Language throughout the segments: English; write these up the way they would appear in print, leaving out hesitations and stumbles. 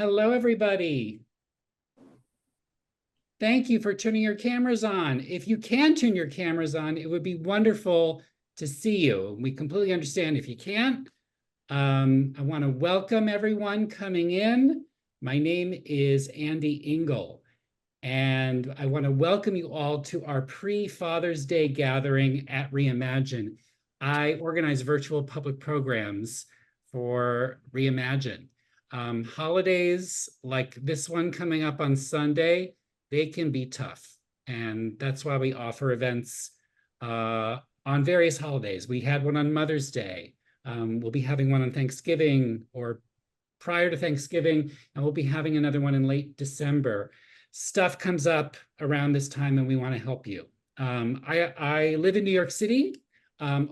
Hello, everybody. Thank you for turning your cameras on. If you can turn your cameras on, it would be wonderful to see you. We completely understand if you can't. I want to welcome everyone coming in. My name is Andy Engel, and I want to welcome you all to our pre-Father's Day gathering at Reimagine. I organize virtual public programs for Reimagine. Holidays like this one coming up on Sunday, they can be tough. And that's why we offer events on various holidays. We had one on Mother's Day. We'll be having one on Thanksgiving or prior to Thanksgiving, and we'll be having another one in late December. Stuff comes up around this time and we want to help you. I live in New York City,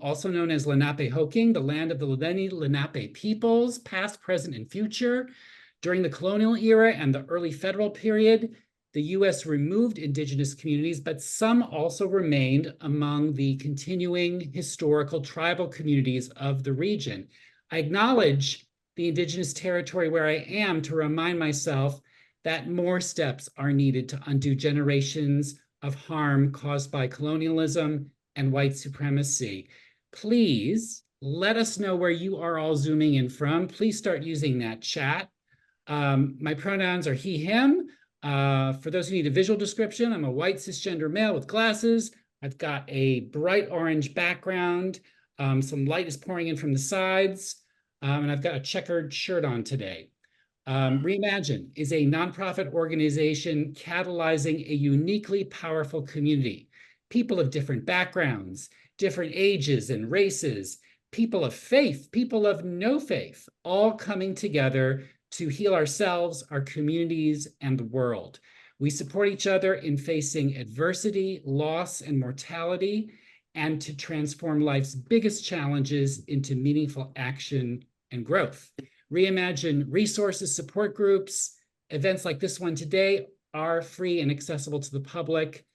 also known as Lenape-Hoking, the land of the Lenni Lenape peoples, past, present, and future. During the colonial era and the early federal period, the US removed indigenous communities, but some also remained among the continuing historical tribal communities of the region. I acknowledge the indigenous territory where I am to remind myself that more steps are needed to undo generations of harm caused by colonialism and white supremacy. Please let us know where you are all zooming in from. Please start using that chat. My pronouns are he, him. For those who need a visual description, I'm a white cisgender male with glasses. I've got a bright orange background. Some light is pouring in from the sides. And I've got a checkered shirt on today. Reimagine is a nonprofit organization catalyzing a uniquely powerful community. People of different backgrounds, different ages and races, people of faith, people of no faith, all coming together to heal ourselves, our communities, and the world. We support each other in facing adversity, loss, and mortality, and to transform life's biggest challenges into meaningful action and growth. Reimagine resources, support groups, events like this one today are free and accessible to the public.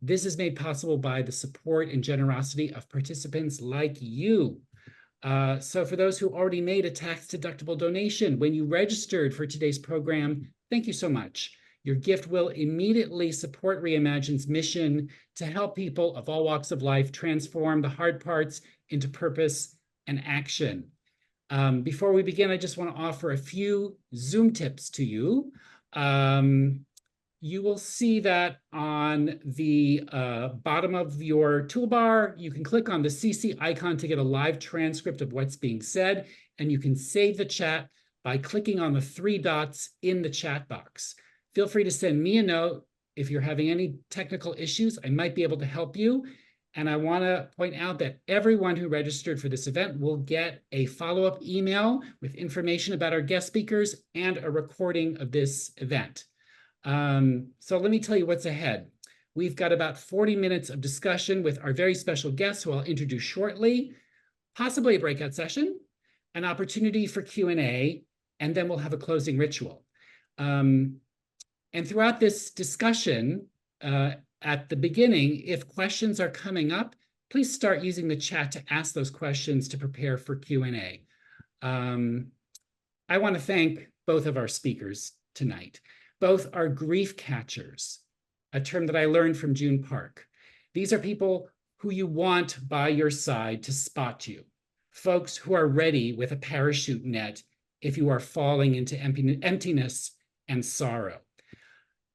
This is made possible by the support and generosity of participants like you. So for those who already made a tax-deductible donation when you registered for today's program, thank you so much. Your gift will immediately support Reimagine's mission to help people of all walks of life transform the hard parts into purpose and action. Before we begin, I just want to offer a few Zoom tips to you. You will see that on the bottom of your toolbar, you can click on the CC icon to get a live transcript of what's being said, and you can save the chat by clicking on the three dots in the chat box. Feel free to send me a note if you're having any technical issues. I might be able to help you. And I want to point out that everyone who registered for this event will get a follow-up email with information about our guest speakers and a recording of this event. So let me tell you what's ahead. We've got about 40 minutes of discussion with our very special guests who I'll introduce shortly, possibly a breakout session, an opportunity for Q&A, and then we'll have a closing ritual. And throughout this discussion, at the beginning, if questions are coming up, please start using the chat to ask those questions to prepare for Q&A. I want to thank both of our speakers tonight. Both are grief catchers, a term that I learned from June Park. These are people who you want by your side to spot you, folks who are ready with a parachute net if you are falling into emptiness and sorrow.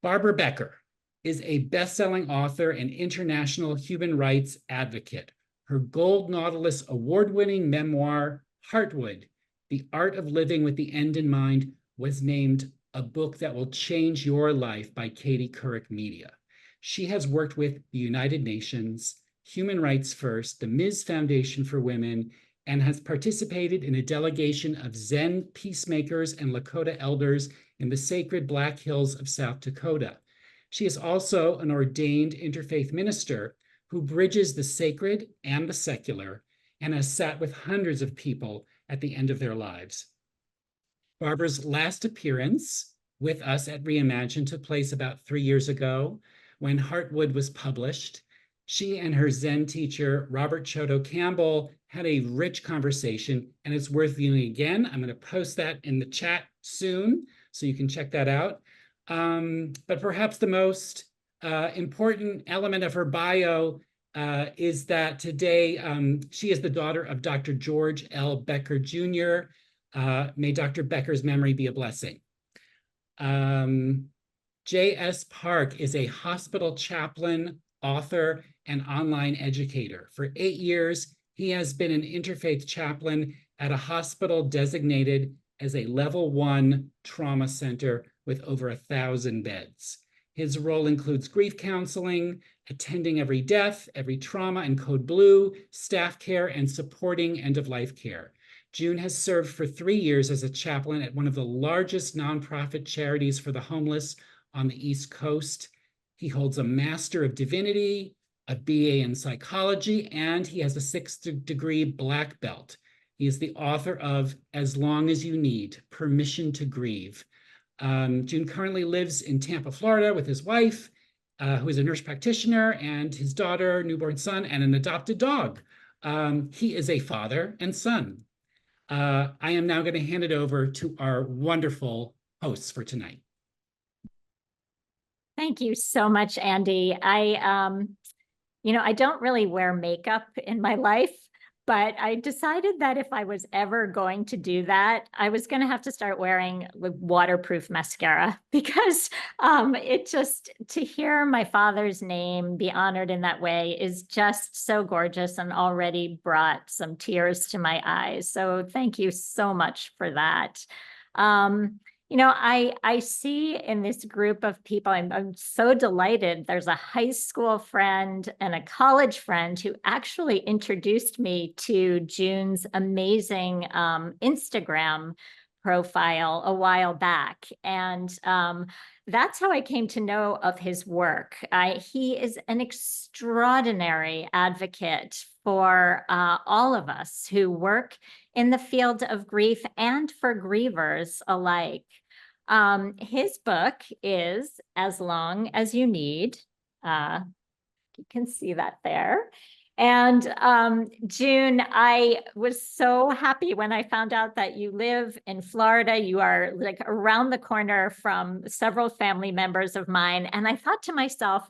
Barbara Becker is a best-selling author and international human rights advocate. Her Gold Nautilus Award-winning memoir, Heartwood, The Art of Living with the End in Mind, was named a book that will change your life by Katie Couric Media. She has worked with the United Nations, Human Rights First, the Ms. Foundation for Women, and has participated in a delegation of Zen Peacemakers and Lakota elders in the sacred Black Hills of South Dakota. She is also an ordained interfaith minister who bridges the sacred and the secular and has sat with hundreds of people at the end of their lives. Barbara's last appearance with us at Reimagine took place about 3 years ago when Heartwood was published. She and her Zen teacher, Robert Chodo Campbell, had a rich conversation, and it's worth viewing again. I'm going to post that in the chat soon. So you can check that out. But perhaps the most important element of her bio is that today she is the daughter of Dr. George L. Becker Jr. May Dr. Becker's memory be a blessing. J.S. Park is a hospital chaplain, author, and online educator. For 8 years, he has been an interfaith chaplain at a hospital designated as a level 1 trauma center with over 1,000 beds. His role includes grief counseling, attending every death, every trauma and code blue, staff care, and supporting end-of-life care. June has served for 3 years as a chaplain at one of the largest nonprofit charities for the homeless on the East Coast. He holds a Master of Divinity, a BA in psychology, and he has a 6th degree black belt. He is the author of As Long as You Need, Permission to Grieve. June currently lives in Tampa, Florida with his wife, who is a nurse practitioner, and his daughter, newborn son, and an adopted dog. He is a father and son. I am now going to hand it over to our wonderful hosts for tonight. Thank you so much, Andy. I don't really wear makeup in my life, but I decided that if I was ever going to do that, I was going to have to start wearing waterproof mascara because to hear my father's name be honored in that way is just so gorgeous and already brought some tears to my eyes. So thank you so much for that. I see in this group of people, I'm so delighted. There's a high school friend and a college friend who actually introduced me to June's amazing Instagram profile a while back. And that's how I came to know of his work. He is an extraordinary advocate for all of us who work in the field of grief and for grievers alike. His book is As Long as You Need. You can see that there. And June, I was so happy when I found out that you live in Florida. You are like around the corner from several family members of mine. And I thought to myself,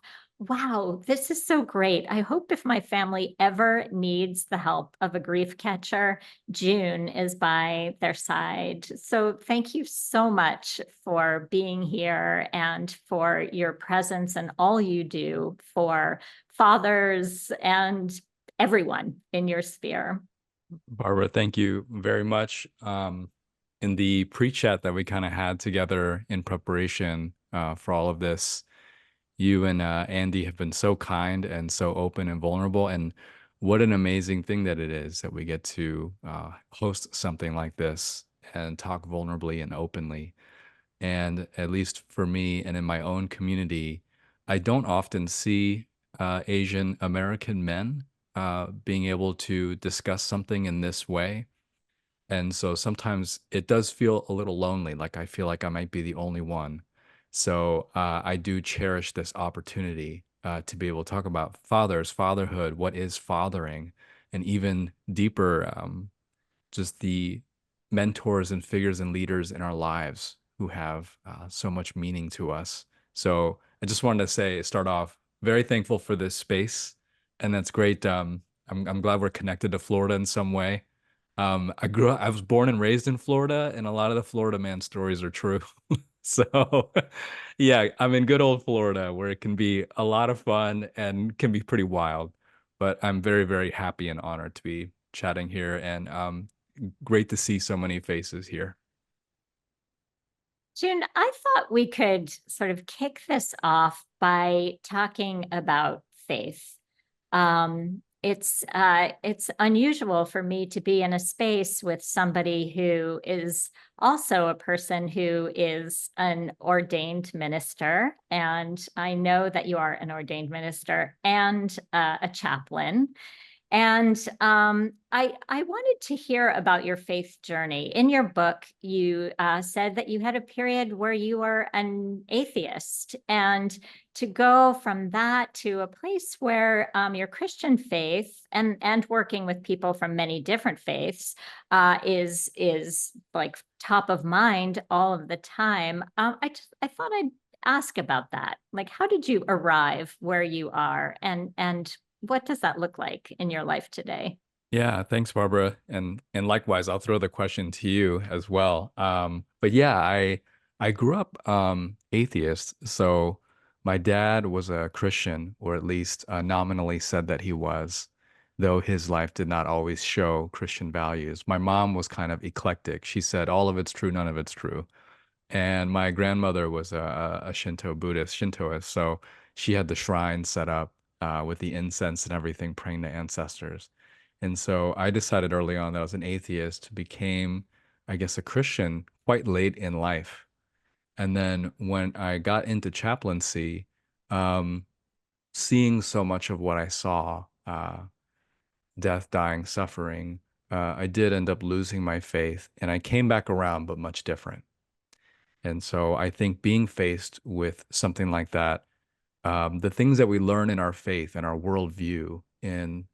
wow, this is so great. I hope if my family ever needs the help of a grief catcher, June is by their side. So thank you so much for being here and for your presence and all you do for fathers and everyone in your sphere. Barbara, thank you very much. In the pre-chat that we kind of had together in preparation for all of this, you and Andy have been so kind and so open and vulnerable. And what an amazing thing that it is that we get to host something like this and talk vulnerably and openly. And at least for me and in my own community, I don't often see Asian American men being able to discuss something in this way. And so sometimes it does feel a little lonely, like I feel like I might be the only one. So I do cherish this opportunity to be able to talk about fathers, fatherhood, what is fathering, and even deeper, just the mentors and figures and leaders in our lives who have so much meaning to us. So I just wanted to start off, very thankful for this space. And that's great. I'm glad we're connected to Florida in some way. I was born and raised in Florida, and a lot of the Florida man stories are true. So yeah, I'm in good old Florida where it can be a lot of fun and can be pretty wild. But I'm very, very happy and honored to be chatting here, and great to see so many faces here. June, I thought we could sort of kick this off by talking about faith. It's unusual for me to be in a space with somebody who is also a person who is an ordained minister. And I know that you are an ordained minister and a chaplain. And I wanted to hear about your faith journey. In your book, you said that you had a period where you were an atheist, and to go from that to a place where your Christian faith and working with people from many different faiths is like top of mind all of the time. I thought I'd ask about that. Like, how did you arrive where you are, and what does that look like in your life today? Yeah, thanks, Barbara. And likewise, I'll throw the question to you as well. But yeah, I grew up atheist. So my dad was a Christian, or at least nominally said that he was, though his life did not always show Christian values. My mom was kind of eclectic. She said all of it's true, none of it's true. And my grandmother was a Shintoist. So she had the shrine set up with the incense and everything, praying to ancestors. And so I decided early on that I was an atheist, became, I guess, a Christian quite late in life. And then when I got into chaplaincy, um, seeing so much of what I saw, death, dying, suffering, I did end up losing my faith. And I came back around, but much different. And so I think being faced with something like that, the things that we learn in our faith and our worldview, in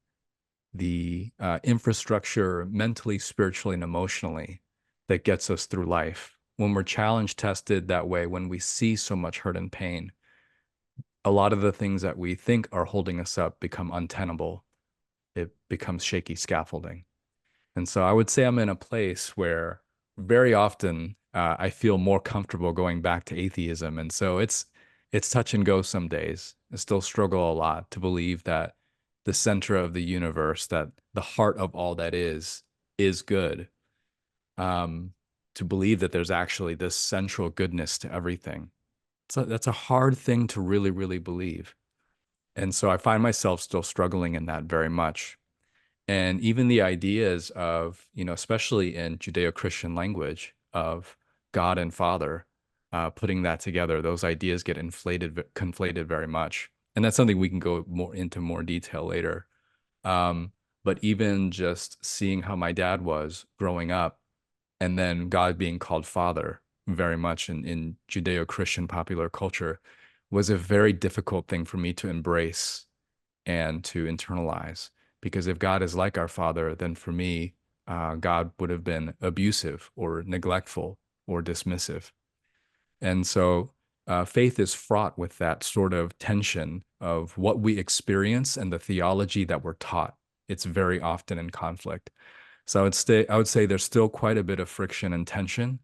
the infrastructure mentally, spiritually, and emotionally that gets us through life, when we're challenge tested that way, when we see so much hurt and pain, a lot of the things that we think are holding us up become untenable. It becomes shaky scaffolding. And so I would say I'm in a place where very often I feel more comfortable going back to atheism. And so it's touch and go some days. I still struggle a lot to believe that the center of the universe, that the heart of all that is good. To believe that there's actually this central goodness to everything. So that's a hard thing to really, really believe. And so I find myself still struggling in that very much. And even the ideas of, especially in Judeo-Christian language, of God and Father, putting that together, those ideas get conflated very much. And that's something we can go into more detail later. But even just seeing how my dad was growing up, and then God being called Father, very much in Judeo-Christian popular culture, was a very difficult thing for me to embrace and to internalize. Because if God is like our Father, then for me, God would have been abusive or neglectful or dismissive. And so faith is fraught with that sort of tension of what we experience and the theology that we're taught. It's very often in conflict. So I would say there's still quite a bit of friction and tension.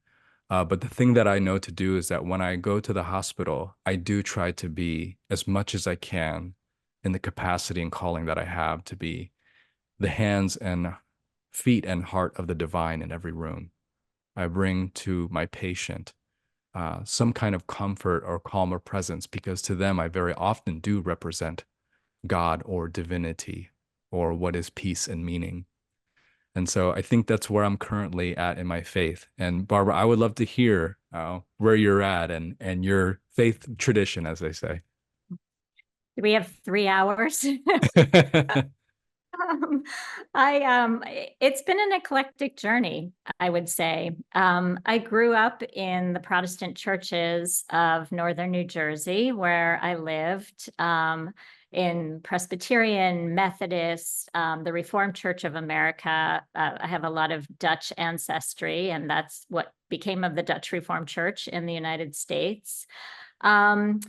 But the thing that I know to do is that when I go to the hospital, I do try to be, as much as I can, in the capacity and calling that I have, to be the hands and feet and heart of the divine in every room. I bring to my patient some kind of comfort or calm or presence, because to them I very often do represent God or divinity or what is peace and meaning. And so I think that's where I'm currently at in my faith. And Barbara, I would love to hear where you're at and your faith tradition, as they say. Do we have 3 hours? It's been an eclectic journey, I would say. I grew up in the Protestant churches of Northern New Jersey, where I lived, in Presbyterian, Methodist, the Reformed Church of America. I have a lot of Dutch ancestry, and that's what became of the Dutch Reformed Church in the United States. And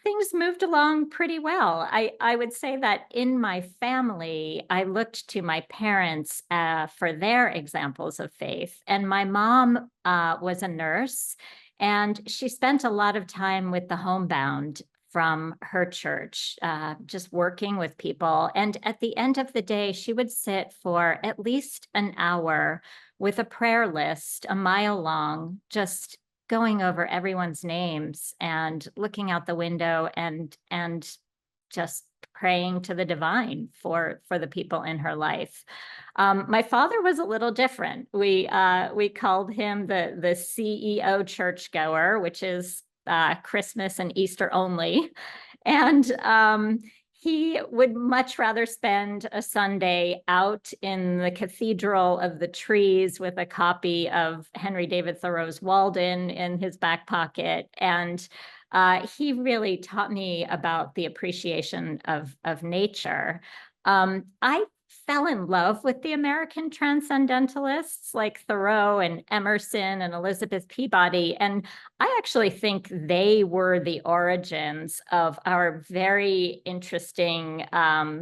things moved along pretty well. I would say that in my family, I looked to my parents for their examples of faith. And my mom was a nurse, and she spent a lot of time with the homebound from her church, just working with people. And at the end of the day, she would sit for at least an hour with a prayer list, a mile long, just going over everyone's names and looking out the window and just praying to the divine for the people in her life. My father was a little different. We called him the CEO churchgoer, which is Christmas and Easter only. And he would much rather spend a Sunday out in the Cathedral of the Trees with a copy of Henry David Thoreau's Walden in his back pocket. And he really taught me about the appreciation of nature. I fell in love with the American transcendentalists like Thoreau and Emerson and Elizabeth Peabody. And I actually think they were the origins of our very interesting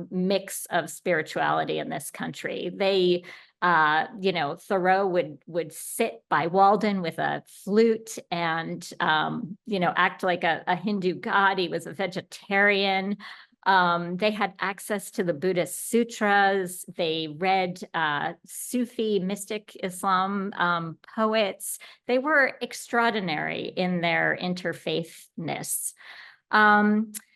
mix of spirituality in this country. They, Thoreau would sit by Walden with a flute and, act like a Hindu god. He was a vegetarian. They had access to the Buddhist sutras. They read Sufi mystic Islam poets. They were extraordinary in their interfaithness.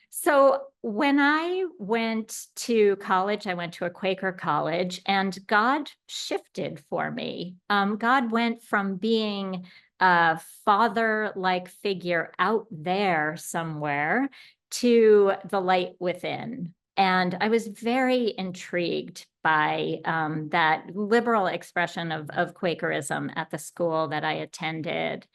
So when I went to college, I went to a Quaker college, and God shifted for me. God went from being a father-like figure out there somewhere to the light within. And I was very intrigued by that liberal expression of Quakerism at the school that I attended.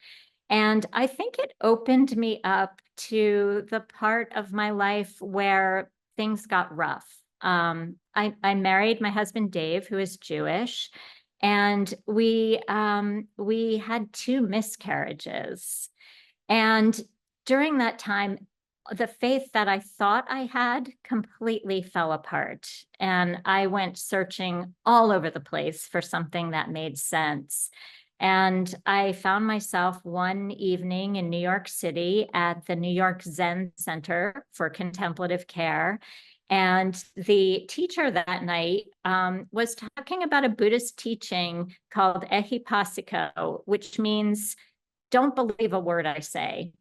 And I think it opened me up to the part of my life where things got rough. I married my husband, Dave, who is Jewish, and we had 2 miscarriages. And during that time, the faith that I thought I had completely fell apart. And I went searching all over the place for something that made sense. And I found myself one evening in New York City at the New York Zen Center for Contemplative Care. And the teacher that night was talking about a Buddhist teaching called Ehipassiko, which means don't believe a word I say.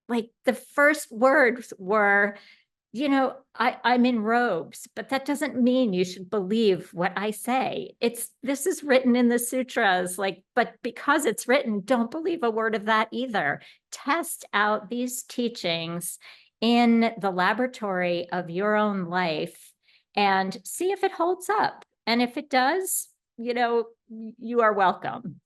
Like the first words were, I'm in robes, but that doesn't mean you should believe what I say. This is written in the sutras, but because it's written, don't believe a word of that either. Test out these teachings in the laboratory of your own life and see if it holds up. And if it does, you are welcome.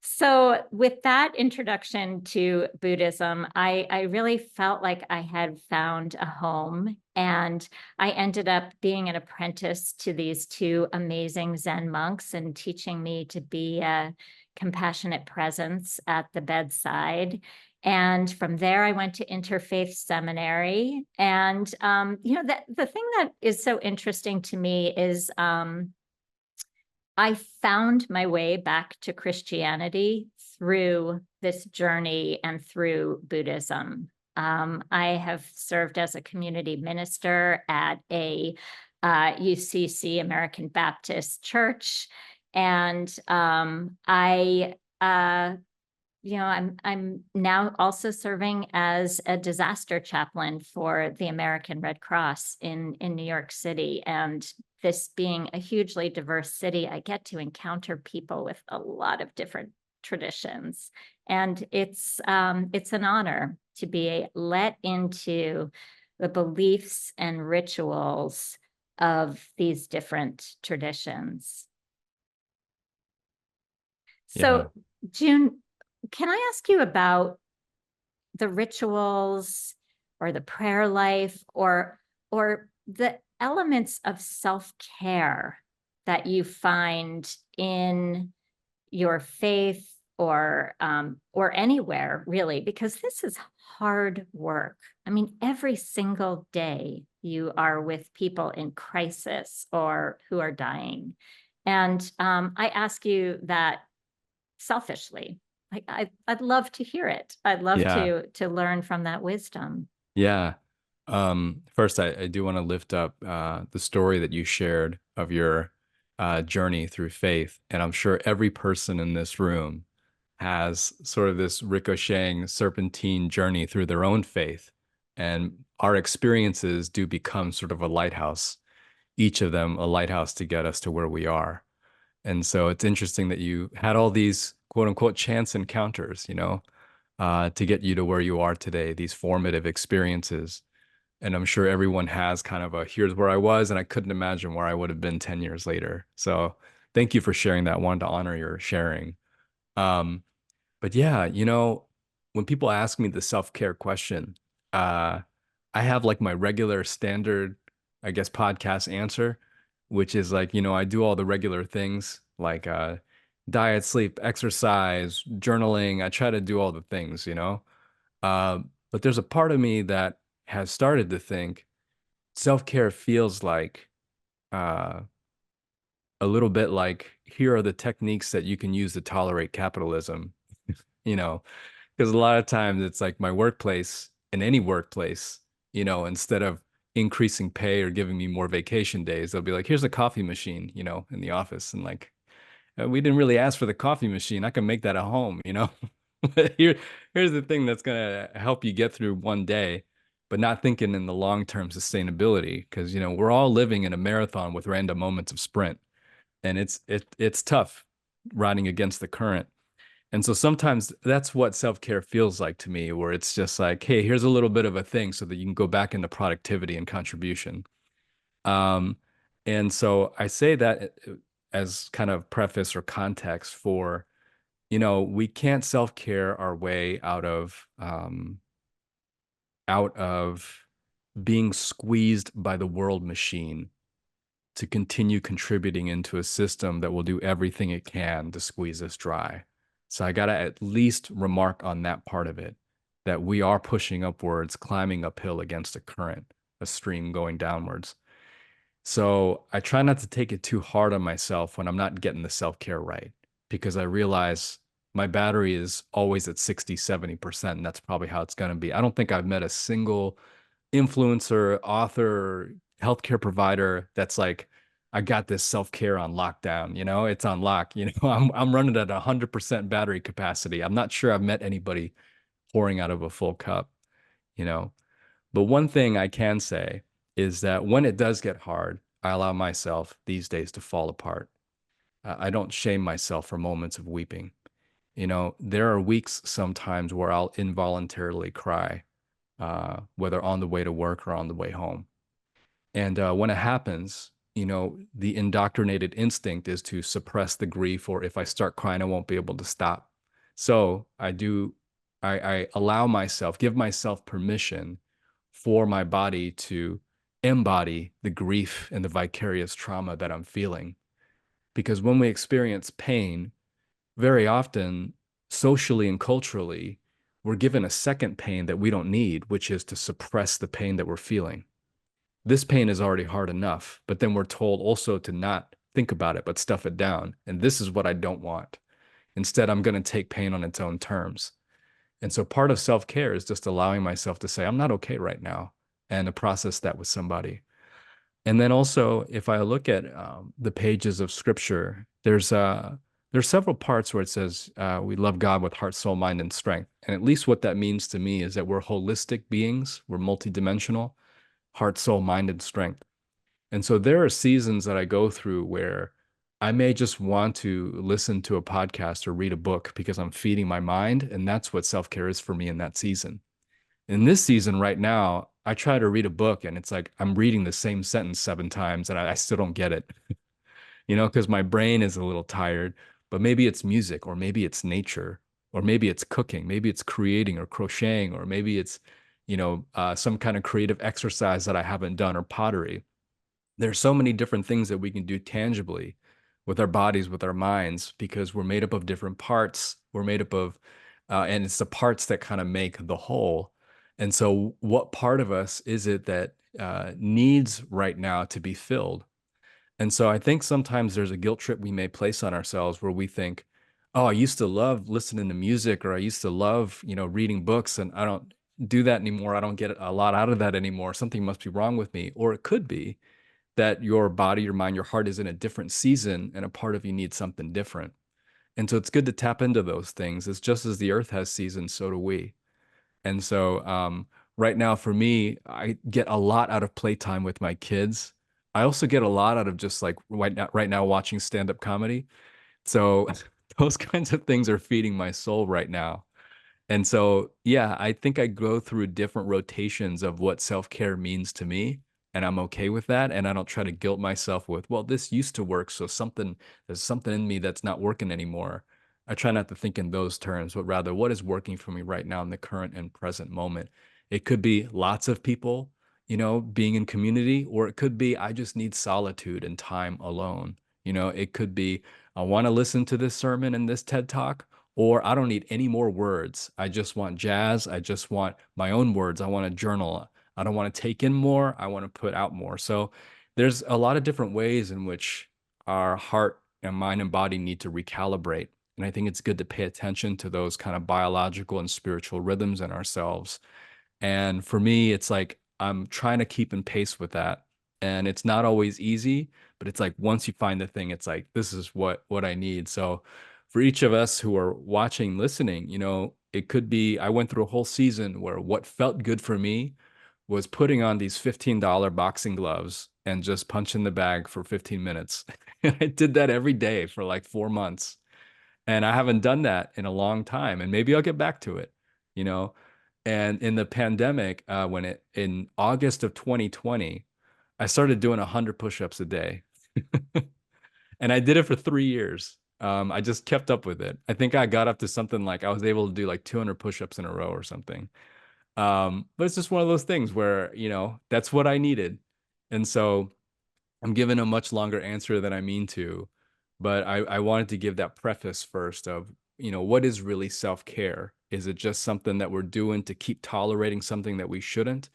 So with that introduction to Buddhism, I really felt like I had found a home, and I ended up being an apprentice to these 2 amazing Zen monks and teaching me to be a compassionate presence at the bedside. And from there, I went to interfaith seminary. And, the thing that is so interesting to me is I found my way back to Christianity through this journey and through Buddhism. I have served as a community minister at a UCC American Baptist church, and I'm now also serving as a disaster chaplain for the American Red Cross in New York City. And this being a hugely diverse city, I get to encounter people with a lot of different traditions. And it's an honor to be let into the beliefs and rituals of these different traditions. So, June, can I ask you about the rituals or the prayer life or the elements of self-care that you find in your faith or anywhere really, because this is hard work. I mean, every single day you are with people in crisis or who are dying. And I ask you that selfishly. I'd love to hear it. I'd love to learn from that wisdom. Yeah. First, I do want to lift up the story that you shared of your journey through faith. And I'm sure every person in this room has sort of this ricocheting serpentine journey through their own faith. And our experiences do become sort of a lighthouse, each of them a lighthouse to get us to where we are. And so it's interesting that you had all these quote unquote chance encounters, to get you to where you are today, these formative experiences. And I'm sure everyone has kind of a, here's where I was, and I couldn't imagine where I would have been 10 years later. So thank you for sharing that. I wanted to honor your sharing. Um, but yeah, when people ask me the self-care question, uh, I have like my regular standard, I guess, podcast answer, which is like, I do all the regular things like diet, sleep, exercise, journaling. I try to do all the things. Uh, but there's a part of me that has started to think self-care feels like uh, a little bit like, here are the techniques that you can use to tolerate capitalism, you know, because a lot of times it's like my workplace, in any workplace, instead of increasing pay or giving me more vacation days, they'll be like, here's a coffee machine, in the office. And like, we didn't really ask for the coffee machine. I can make that at home. But here's the thing that's going to help you get through one day, but not thinking in the long-term sustainability. Because, we're all living in a marathon with random moments of sprint. And it's tough riding against the current. And so sometimes that's what self-care feels like to me, where it's just like, hey, here's a little bit of a thing so that you can go back into productivity and contribution. Um, and so I say that as kind of preface or context for, we can't self-care our way out of being squeezed by the world machine to continue contributing into a system that will do everything it can to squeeze us dry. So I got to at least remark on that part of it, that we are pushing upwards, climbing uphill against a current, a stream going downwards. So I try not to take it too hard on myself when I'm not getting the self-care right, because I realize my battery is always at 60, 70%, and that's probably how it's going to be. I don't think I've met a single influencer, author, healthcare provider that's like, I got this self-care on lockdown, it's on lock, I'm running at 100% battery capacity. I'm not sure I've met anybody pouring out of a full cup, you know. But one thing I can say is that when it does get hard, I allow myself these days to fall apart. I don't shame myself for moments of weeping. There are weeks sometimes where I'll involuntarily cry, whether on the way to work or on the way home. And when it happens, the indoctrinated instinct is to suppress the grief, or if I start crying, I won't be able to stop. So I allow myself, give myself permission for my body to embody the grief and the vicarious trauma that I'm feeling. Because when we experience pain, very often, socially and culturally, we're given a second pain that we don't need, which is to suppress the pain that we're feeling. This pain is already hard enough, but then we're told also to not think about it, but stuff it down. And this is what I don't want. Instead, I'm going to take pain on its own terms. And so part of self-care is just allowing myself to say, I'm not okay right now, and to process that with somebody. And then also, if I look at the pages of scripture, there's several parts where it says we love God with heart, soul, mind, and strength. And at least what that means to me is that we're holistic beings, we're multidimensional, heart, soul, mind, and strength. And so there are seasons that I go through where I may just want to listen to a podcast or read a book because I'm feeding my mind. And that's what self-care is for me in that season. In this season right now, I try to read a book and it's like I'm reading the same sentence 7 times and I still don't get it, because my brain is a little tired. But maybe it's music, or maybe it's nature, or maybe it's cooking, maybe it's creating or crocheting, or maybe it's, some kind of creative exercise that I haven't done, or pottery. There's so many different things that we can do tangibly with our bodies, with our minds, because we're made up of different parts. We're made up of, and it's the parts that kind of make the whole. And so, what part of us is it that needs right now to be filled? And so, I think sometimes there's a guilt trip we may place on ourselves where we think, oh, I used to love listening to music, or I used to love, reading books, and I don't do that anymore. I don't get a lot out of that anymore. Something must be wrong with me. Or it could be that your body, your mind, your heart is in a different season, and a part of you needs something different. And so it's good to tap into those things. It's just as the earth has seasons, so do we. And so right now for me, I get a lot out of playtime with my kids. I also get a lot out of just like right now watching stand-up comedy. So those kinds of things are feeding my soul right now. And so, yeah, I think I go through different rotations of what self-care means to me, and I'm okay with that. And I don't try to guilt myself with, well, this used to work, so there's something in me that's not working anymore. I try not to think in those terms, but rather what is working for me right now in the current and present moment. It could be lots of people, being in community, or it could be I just need solitude and time alone. It could be I want to listen to this sermon and this TED Talk, or I don't need any more words. I just want jazz. I just want my own words. I want to journal. I don't want to take in more. I want to put out more. So there's a lot of different ways in which our heart and mind and body need to recalibrate. And I think it's good to pay attention to those kind of biological and spiritual rhythms in ourselves. And for me, it's like I'm trying to keep in pace with that. And it's not always easy, but it's like once you find the thing, it's like this is what I need. So for each of us who are watching, listening, it could be I went through a whole season where what felt good for me was putting on these $15 boxing gloves and just punching the bag for 15 minutes. And I did that every day for like 4 months. And I haven't done that in a long time. And maybe I'll get back to it, you know? And in the pandemic, in August of 2020, I started doing 100 push-ups a day. And I did it for 3 years. I just kept up with it. I think I got up to something like I was able to do like 200 push-ups in a row or something. But it's just one of those things where, that's what I needed. And so I'm giving a much longer answer than I mean to, but I wanted to give that preface first of, what is really self-care? Is it just something that we're doing to keep tolerating something that we shouldn't?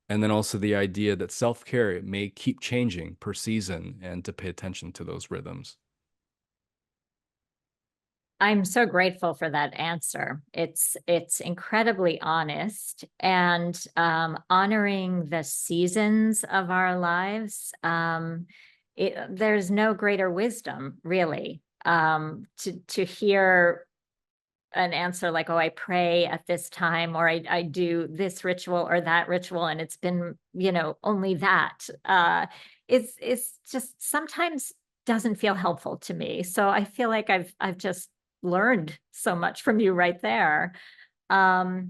And then also the idea that self-care may keep changing per season and to pay attention to those rhythms. I'm so grateful for that answer. It's incredibly honest and honoring the seasons of our lives. There's no greater wisdom, really, to hear an answer like, oh, I pray at this time, or I do this ritual or that ritual, and it's been, only that. It's just sometimes doesn't feel helpful to me. So I feel like I've just learned so much from you right there. I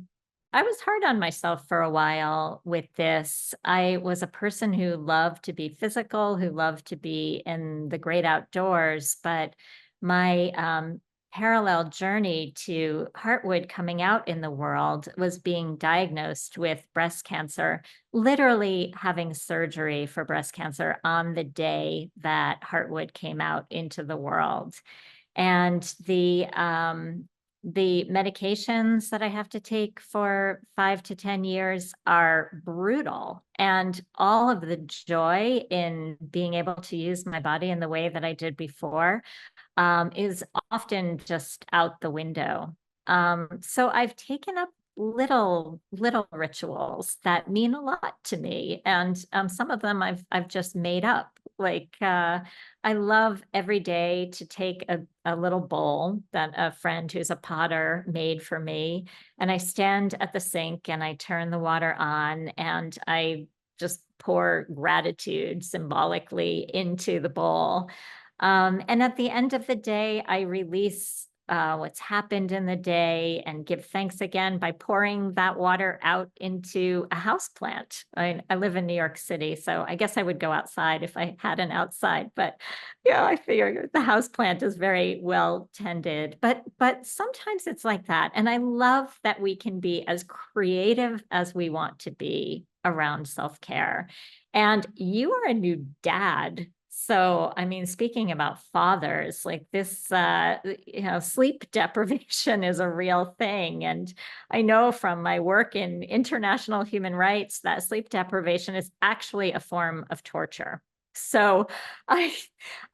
was hard on myself for a while with this. I was a person who loved to be physical, who loved to be in the great outdoors, but my parallel journey to Heartwood coming out in the world was being diagnosed with breast cancer, literally having surgery for breast cancer on the day that Heartwood came out into the world. And the medications that I have to take for 5 to 10 years are brutal. And all of the joy in being able to use my body in the way that I did before is often just out the window. So I've taken up little rituals that mean a lot to me, and some of them I've just made up. Like I love every day to take a little bowl that a friend who's a potter made for me, and I stand at the sink and I turn the water on and I just pour gratitude symbolically into the bowl. And at the end of the day, I release what's happened in the day and give thanks again by pouring that water out into a house plant. I live in New York City, so I guess I would go outside if I had an outside, but I figure the house plant is very well tended, but sometimes it's like that. And I love that we can be as creative as we want to be around self-care. And you are a new dad. So, I mean, speaking about fathers, like this, sleep deprivation is a real thing. And I know from my work in international human rights that sleep deprivation is actually a form of torture. So I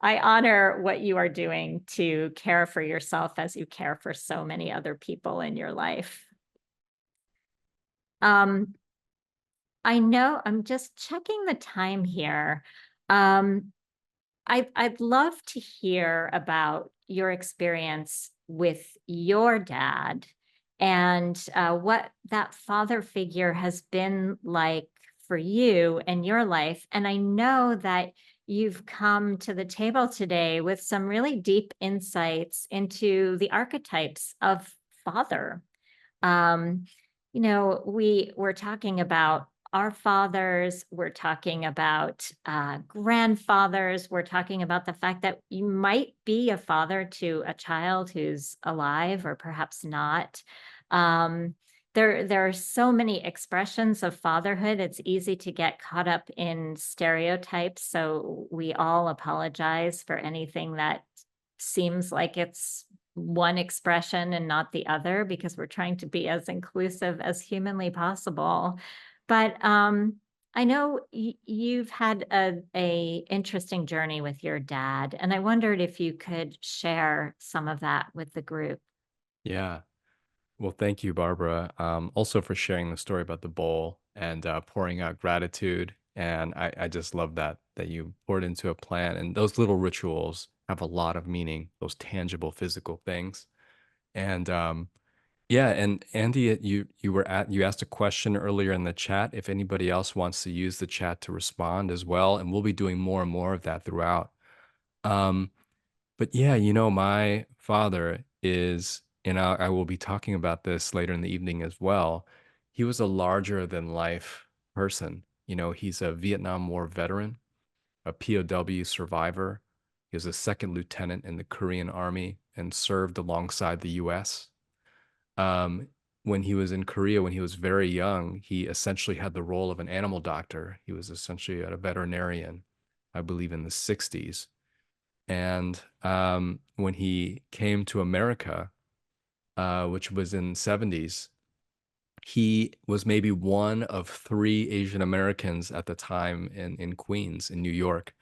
honor what you are doing to care for yourself as you care for so many other people in your life. I know I'm just checking the time here. I'd love to hear about your experience with your dad and what that father figure has been like for you in your life. And I know that you've come to the table today with some really deep insights into the archetypes of father. We're talking about our fathers, we're talking about grandfathers, we're talking about the fact that you might be a father to a child who's alive or perhaps not. There are so many expressions of fatherhood. It's easy to get caught up in stereotypes. So we all apologize for anything that seems like it's one expression and not the other, because we're trying to be as inclusive as humanly possible. But I know you've had a interesting journey with your dad, and I wondered if you could share some of that with the group. Yeah. Well, thank you, Barbara. Also for sharing the story about the bowl and pouring out gratitude. And I just love that you poured into a plant. And those little rituals have a lot of meaning, those tangible physical things. And yeah, and Andy, you asked a question earlier in the chat. If anybody else wants to use the chat to respond as well, and we'll be doing more and more of that throughout. Um, but yeah, my father is, and I will be talking about this later in the evening as well. He was a larger than life person. He's a Vietnam War veteran, a POW survivor. He was a second lieutenant in the Korean Army and served alongside the US. When he was in Korea, when he was very young, he essentially had the role of an animal doctor. He was essentially a veterinarian, I believe in the 60s. And when he came to America, which was in 70s, he was maybe one of 3 Asian Americans at the time in Queens, in New York.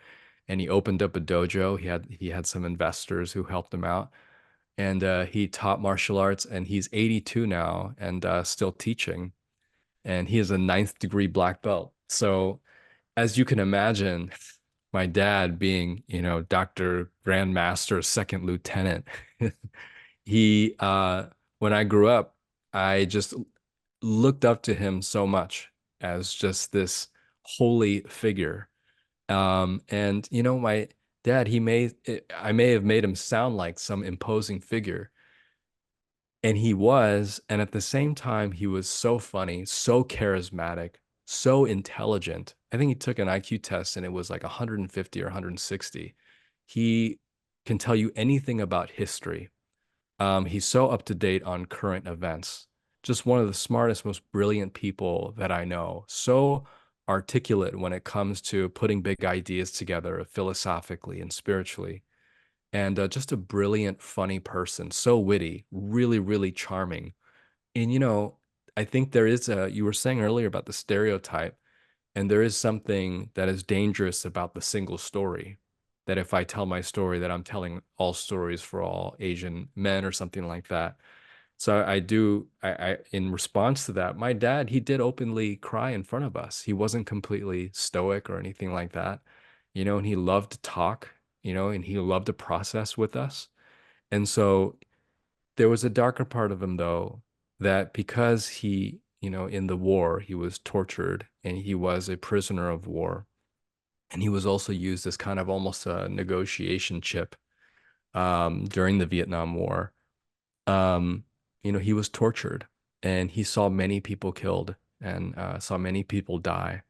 And he opened up a dojo. He had some investors who helped him out. And he taught martial arts, and he's 82 now and still teaching. And he is a ninth degree black belt. So as you can imagine, my dad being, Dr. Grandmaster, second lieutenant, he, when I grew up, I just looked up to him so much as just this holy figure. And my dad, I may have made him sound like some imposing figure, and he was, and at the same time, he was so funny, so charismatic, so intelligent. I think he took an IQ test and it was like 150 or 160. He can tell you anything about history. He's so up to date on current events. Just one of the smartest, most brilliant people that I know. So articulate when it comes to putting big ideas together philosophically and spiritually. And just a brilliant, funny person. So witty, really, really charming. And, I think you were saying earlier about the stereotype, and there is something that is dangerous about the single story. That if I tell my story, that I'm telling all stories for all Asian men or something like that. So in response to that, my dad, he did openly cry in front of us. He wasn't completely stoic or anything like that, and he loved to talk, and he loved to process with us. And so there was a darker part of him, though, that because he, in the war, he was tortured and he was a prisoner of war. And he was also used as kind of almost a negotiation chip during the Vietnam War. Um, he was tortured and he saw many people killed and saw many people die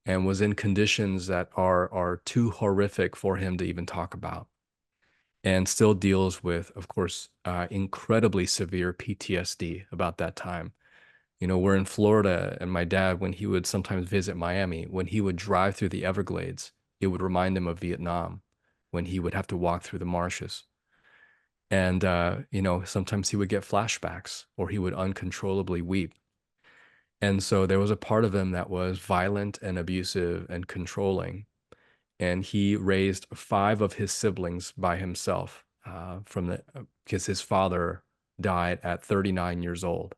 and was in conditions that are too horrific for him to even talk about, and still deals with, of course, incredibly severe PTSD about that time. We're in Florida, and my dad, when he would sometimes visit Miami, when he would drive through the Everglades, it would remind him of Vietnam when he would have to walk through the marshes. And, sometimes he would get flashbacks or he would uncontrollably weep. And so there was a part of him that was violent and abusive and controlling. And he raised 5 of his siblings by himself because his father died at 39 years old,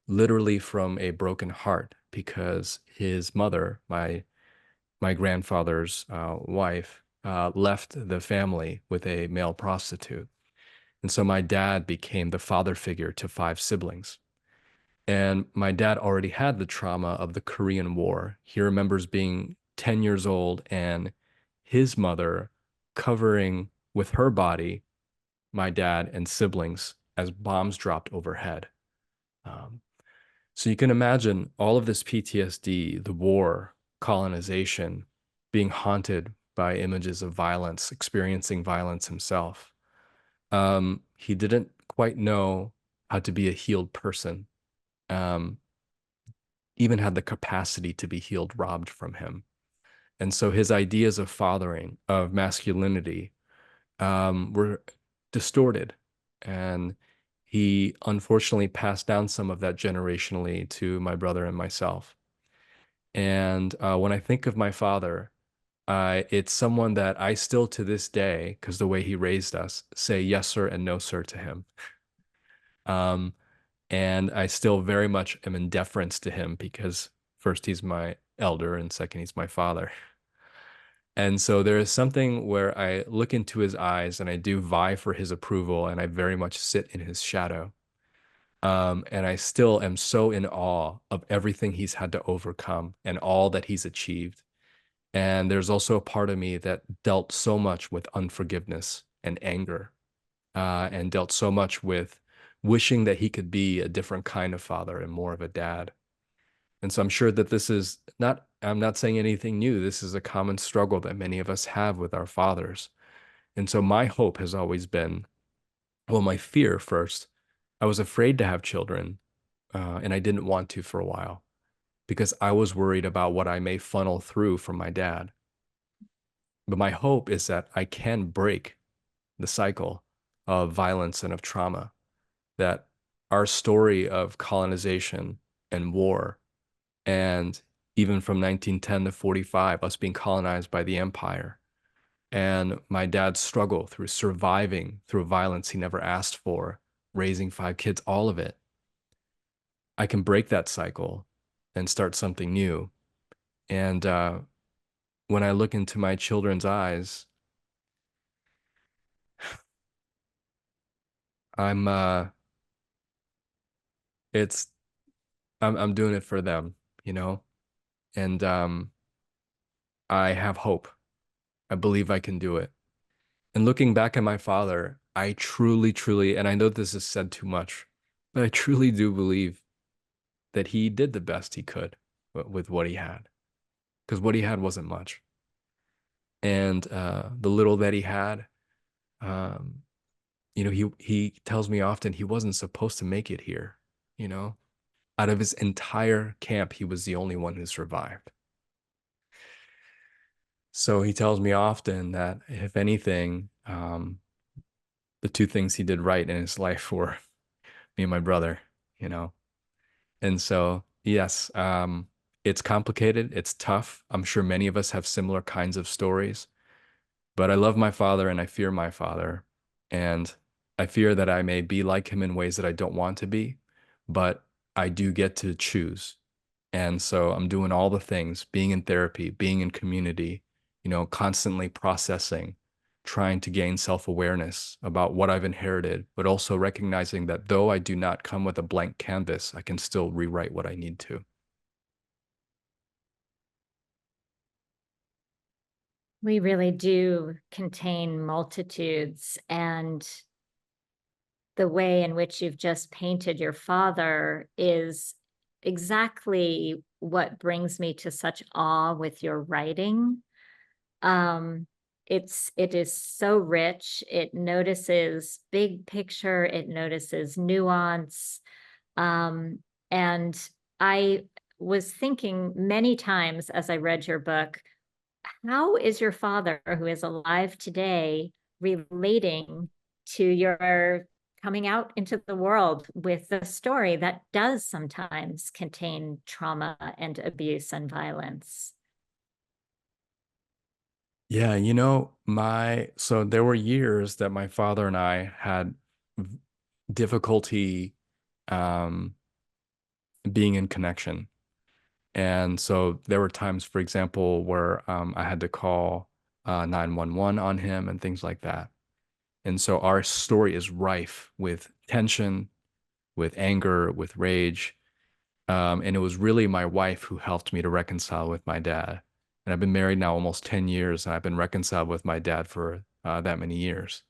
literally from a broken heart, because his mother, my grandfather's wife, left the family with a male prostitute. And so my dad became the father figure to 5 siblings. And my dad already had the trauma of the Korean War. He remembers being 10 years old and his mother covering with her body my dad and siblings as bombs dropped overhead. Um, so you can imagine all of this PTSD, the war, colonization, being haunted by images of violence, experiencing violence himself. He didn't quite know how to be a healed person, um, even had the capacity to be healed robbed from him. And so his ideas of fathering, of masculinity, were distorted. And he unfortunately passed down some of that generationally to my brother and myself. And when I think of my father, it's someone that I still to this day, because the way he raised us, say yes, sir, and no, sir to him. Um, and I still very much am in deference to him because first, he's my elder, and second, he's my father. And so there is something where I look into his eyes and I do vie for his approval, and I very much sit in his shadow. And I still am so in awe of everything he's had to overcome and all that he's achieved. And there's also a part of me that dealt so much with unforgiveness and anger, and dealt so much with wishing that he could be a different kind of father and more of a dad. And so I'm sure that this is not, I'm not saying anything new. This is a common struggle that many of us have with our fathers. And so my hope has always been, well, my fear first, I was afraid to have children, and I didn't want to for a while because I was worried about what I may funnel through from my dad. But my hope is that I can break the cycle of violence and of trauma, that our story of colonization and war, and even from 1910 to 45, us being colonized by the empire, and my dad's struggle through surviving through violence he never asked for, raising 5 kids, all of it. I can break that cycle and start something new. And when I look into my children's eyes, I'm it's I'm doing it for them, you know? And I have hope. I believe I can do it. And looking back at my father, I truly, truly, and I know this is said too much, but I truly do believe that he did the best he could with what he had, because what he had wasn't much. And the little that he had, um, he tells me often he wasn't supposed to make it here, you know? Out of his entire camp, he was the only one who survived. So he tells me often that if anything, the two things he did right in his life were me and my brother, you know? And so, yes, it's complicated. It's tough. I'm sure many of us have similar kinds of stories, but I love my father and I fear my father. And I fear that I may be like him in ways that I don't want to be, but I do get to choose. And so I'm doing all the things, being in therapy, being in community, constantly processing, trying to gain self-awareness about what I've inherited, but also recognizing that though I do not come with a blank canvas, I can still rewrite what I need to. We really do contain multitudes, and the way in which you've just painted your father is exactly what brings me to such awe with your writing. Um, it is so rich. It notices big picture, it notices nuance. And I was thinking many times as I read your book, how is your father, who is alive today, relating to your coming out into the world with a story that does sometimes contain trauma and abuse and violence? Yeah, so there were years that my father and I had difficulty um, being in connection. And so there were times, for example, where I had to call 911 on him and things like that. And so our story is rife with tension, with anger, with rage. And it was really my wife who helped me to reconcile with my dad. And I've been married now almost 10 years, and I've been reconciled with my dad for that many years.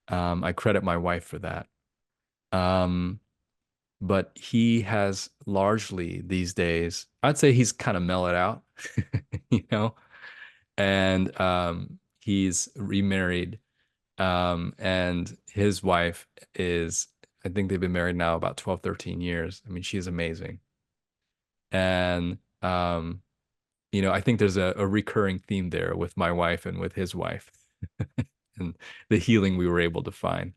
I credit my wife for that. Um, but he has largely these days, I'd say he's kind of mellowed out, you know, and he's remarried, and his wife is, I think they've been married now about 12, 13 years. I mean, she's amazing. And I think there's a recurring theme there with my wife and with his wife and the healing we were able to find.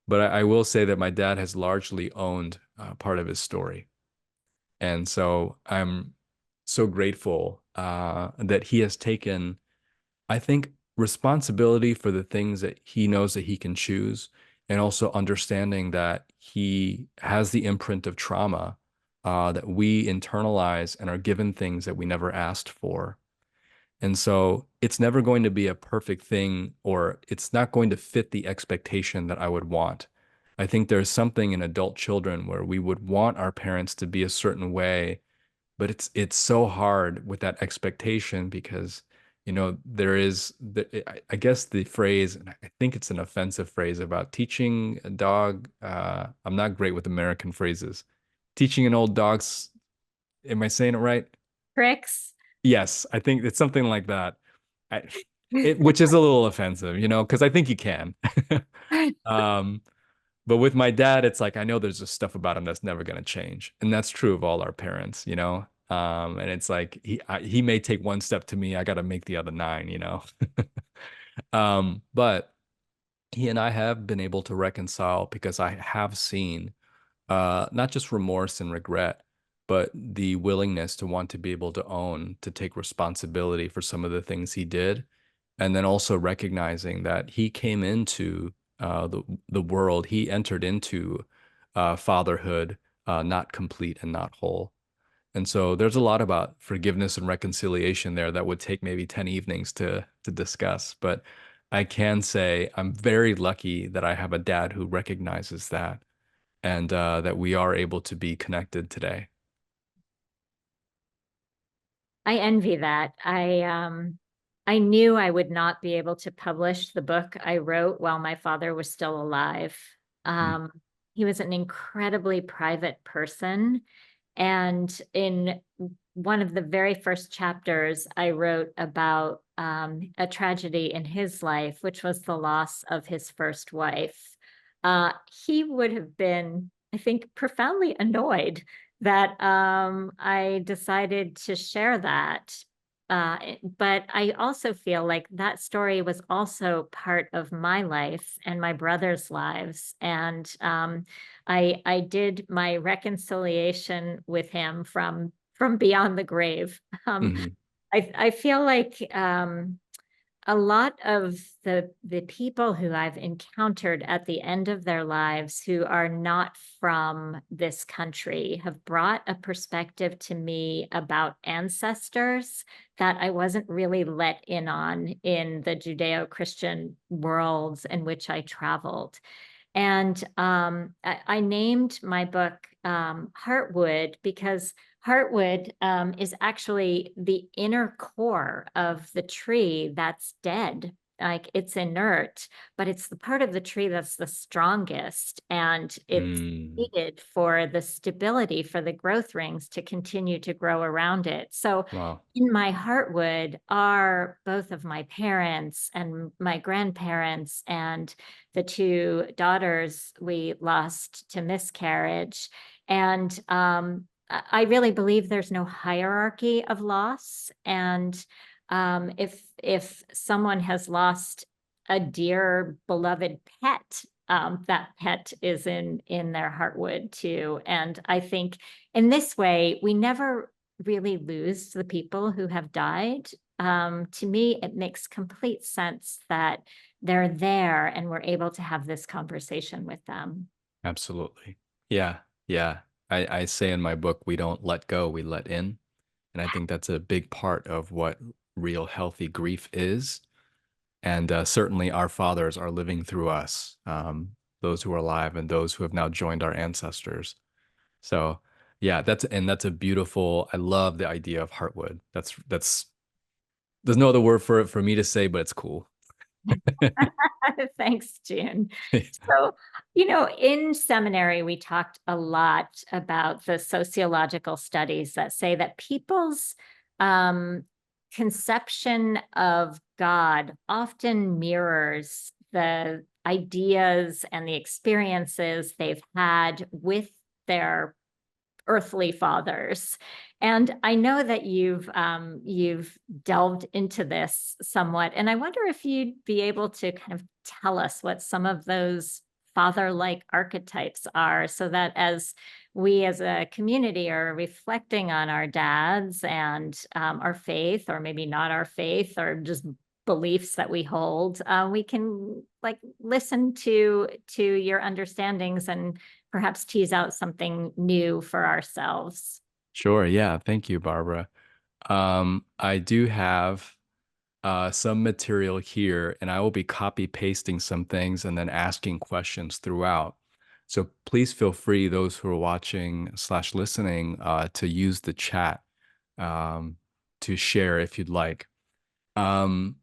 But I will say that my dad has largely owned part of his story. And so I'm so grateful that he has taken, I think, responsibility for the things that he knows that he can choose, and also understanding that he has the imprint of trauma that we internalize and are given things that we never asked for. And so it's never going to be a perfect thing, or it's not going to fit the expectation that I would want. I think there's something in adult children where we would want our parents to be a certain way, but it's so hard with that expectation because there is I guess the phrase, and I think it's an offensive phrase, about teaching a dog. I'm not great with American phrases. Teaching an old dog, am I saying it right? Tricks. Yes, I think it's something like that. Which is a little offensive, because I think you can. Um, but with my dad, it's like I know there's just stuff about him that's never going to change, and that's true of all our parents, And it's like he may take one step to me, I got to make the other nine. But he and I have been able to reconcile because I have seen not just remorse and regret, but the willingness to want to be able to own, to take responsibility for some of the things he did, and then also recognizing that he came into the world, he entered into fatherhood not complete and not whole. And so there's a lot about forgiveness and reconciliation there that would take maybe 10 evenings to discuss. But I can say I'm very lucky that I have a dad who recognizes that, and that we are able to be connected today. I envy that. I knew I would not be able to publish the book I wrote while my father was still alive. Mm. He was an incredibly private person. And in one of the very first chapters, I wrote about a tragedy in his life, which was the loss of his first wife. He would have been, I think, profoundly annoyed that I decided to share that. But I also feel like that story was also part of my life and my brother's lives. And I did my reconciliation with him from beyond the grave. Mhm. I feel like a lot of the people who I've encountered at the end of their lives who are not from this country have brought a perspective to me about ancestors that I wasn't really let in on in the Judeo-Christian worlds in which I traveled. And I named my book Heartwood because Heartwood is actually the inner core of the tree that's dead. Like it's inert, but it's the part of the tree that's the strongest, and it's Mm. needed for the stability for the growth rings to continue to grow around it. So Wow. in my Heartwood are both of my parents and my grandparents and the two daughters we lost to miscarriage. And I really believe there's no hierarchy of loss. And if someone has lost a dear beloved pet, that pet is in their Heartwood too. And I think in this way, we never really lose the people who have died. To me, it makes complete sense that they're there and we're able to have this conversation with them. Absolutely. Yeah. Yeah. I say in my book, we don't let go, we let in. And I think that's a big part of what real healthy grief is. And certainly our fathers are living through us, those who are alive and those who have now joined our ancestors. So yeah, that's a beautiful, I love the idea of Heartwood. That's there's no other word for it for me to say, but it's cool. Thanks, June. So, in seminary, we talked a lot about the sociological studies that say that people's conception of God often mirrors the ideas and the experiences they've had with their earthly fathers. And I know that you've delved into this somewhat, and I wonder if you'd be able to kind of tell us what some of those father-like archetypes are, so that as we as a community are reflecting on our dads and our faith, or maybe not our faith, or just beliefs that we hold, we can like listen to your understandings and perhaps tease out something new for ourselves. Sure. Yeah. Thank you, Barbara. I do have some material here, and I will be copy pasting some things and then asking questions throughout. So please feel free, those who are watching / listening, to use the chat to share if you'd like. And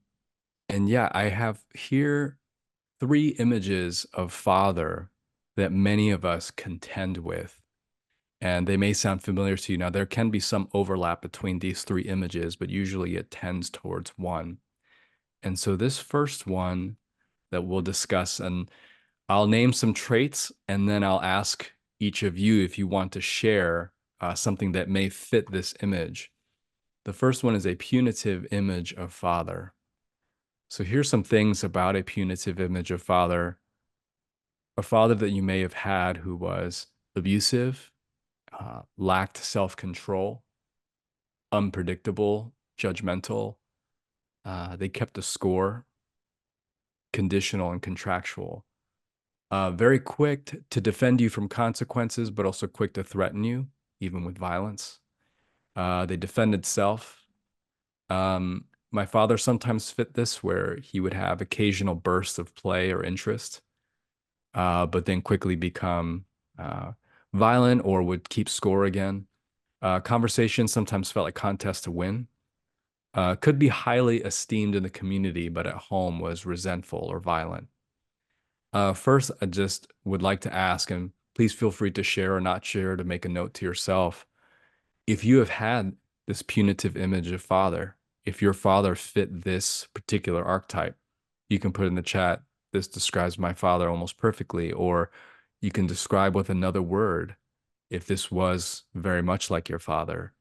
yeah, I have here 3 images of father that many of us contend with. And they may sound familiar to you. Now, there can be some overlap between these 3 images, but usually it tends towards one. And so this first one that we'll discuss, and I'll name some traits, and then I'll ask each of you if you want to share something that may fit this image. The first one is a punitive image of father. So here's some things about a punitive image of father. A father that you may have had who was abusive, lacked self-control, unpredictable, judgmental. They kept a score, conditional and contractual. Very quick to defend you from consequences, but also quick to threaten you, even with violence. They defended self. My father sometimes fit this, where he would have occasional bursts of play or interest, but then quickly become violent or would keep score again. Conversation sometimes felt like contests to win. Could be highly esteemed in the community, but at home was resentful or violent. First, I just would like to ask, and please feel free to share or not share, to make a note to yourself, if you have had this punitive image of father, if your father fit this particular archetype, you can put in the chat, this describes my father almost perfectly, or you can describe with another word if this was very much like your father.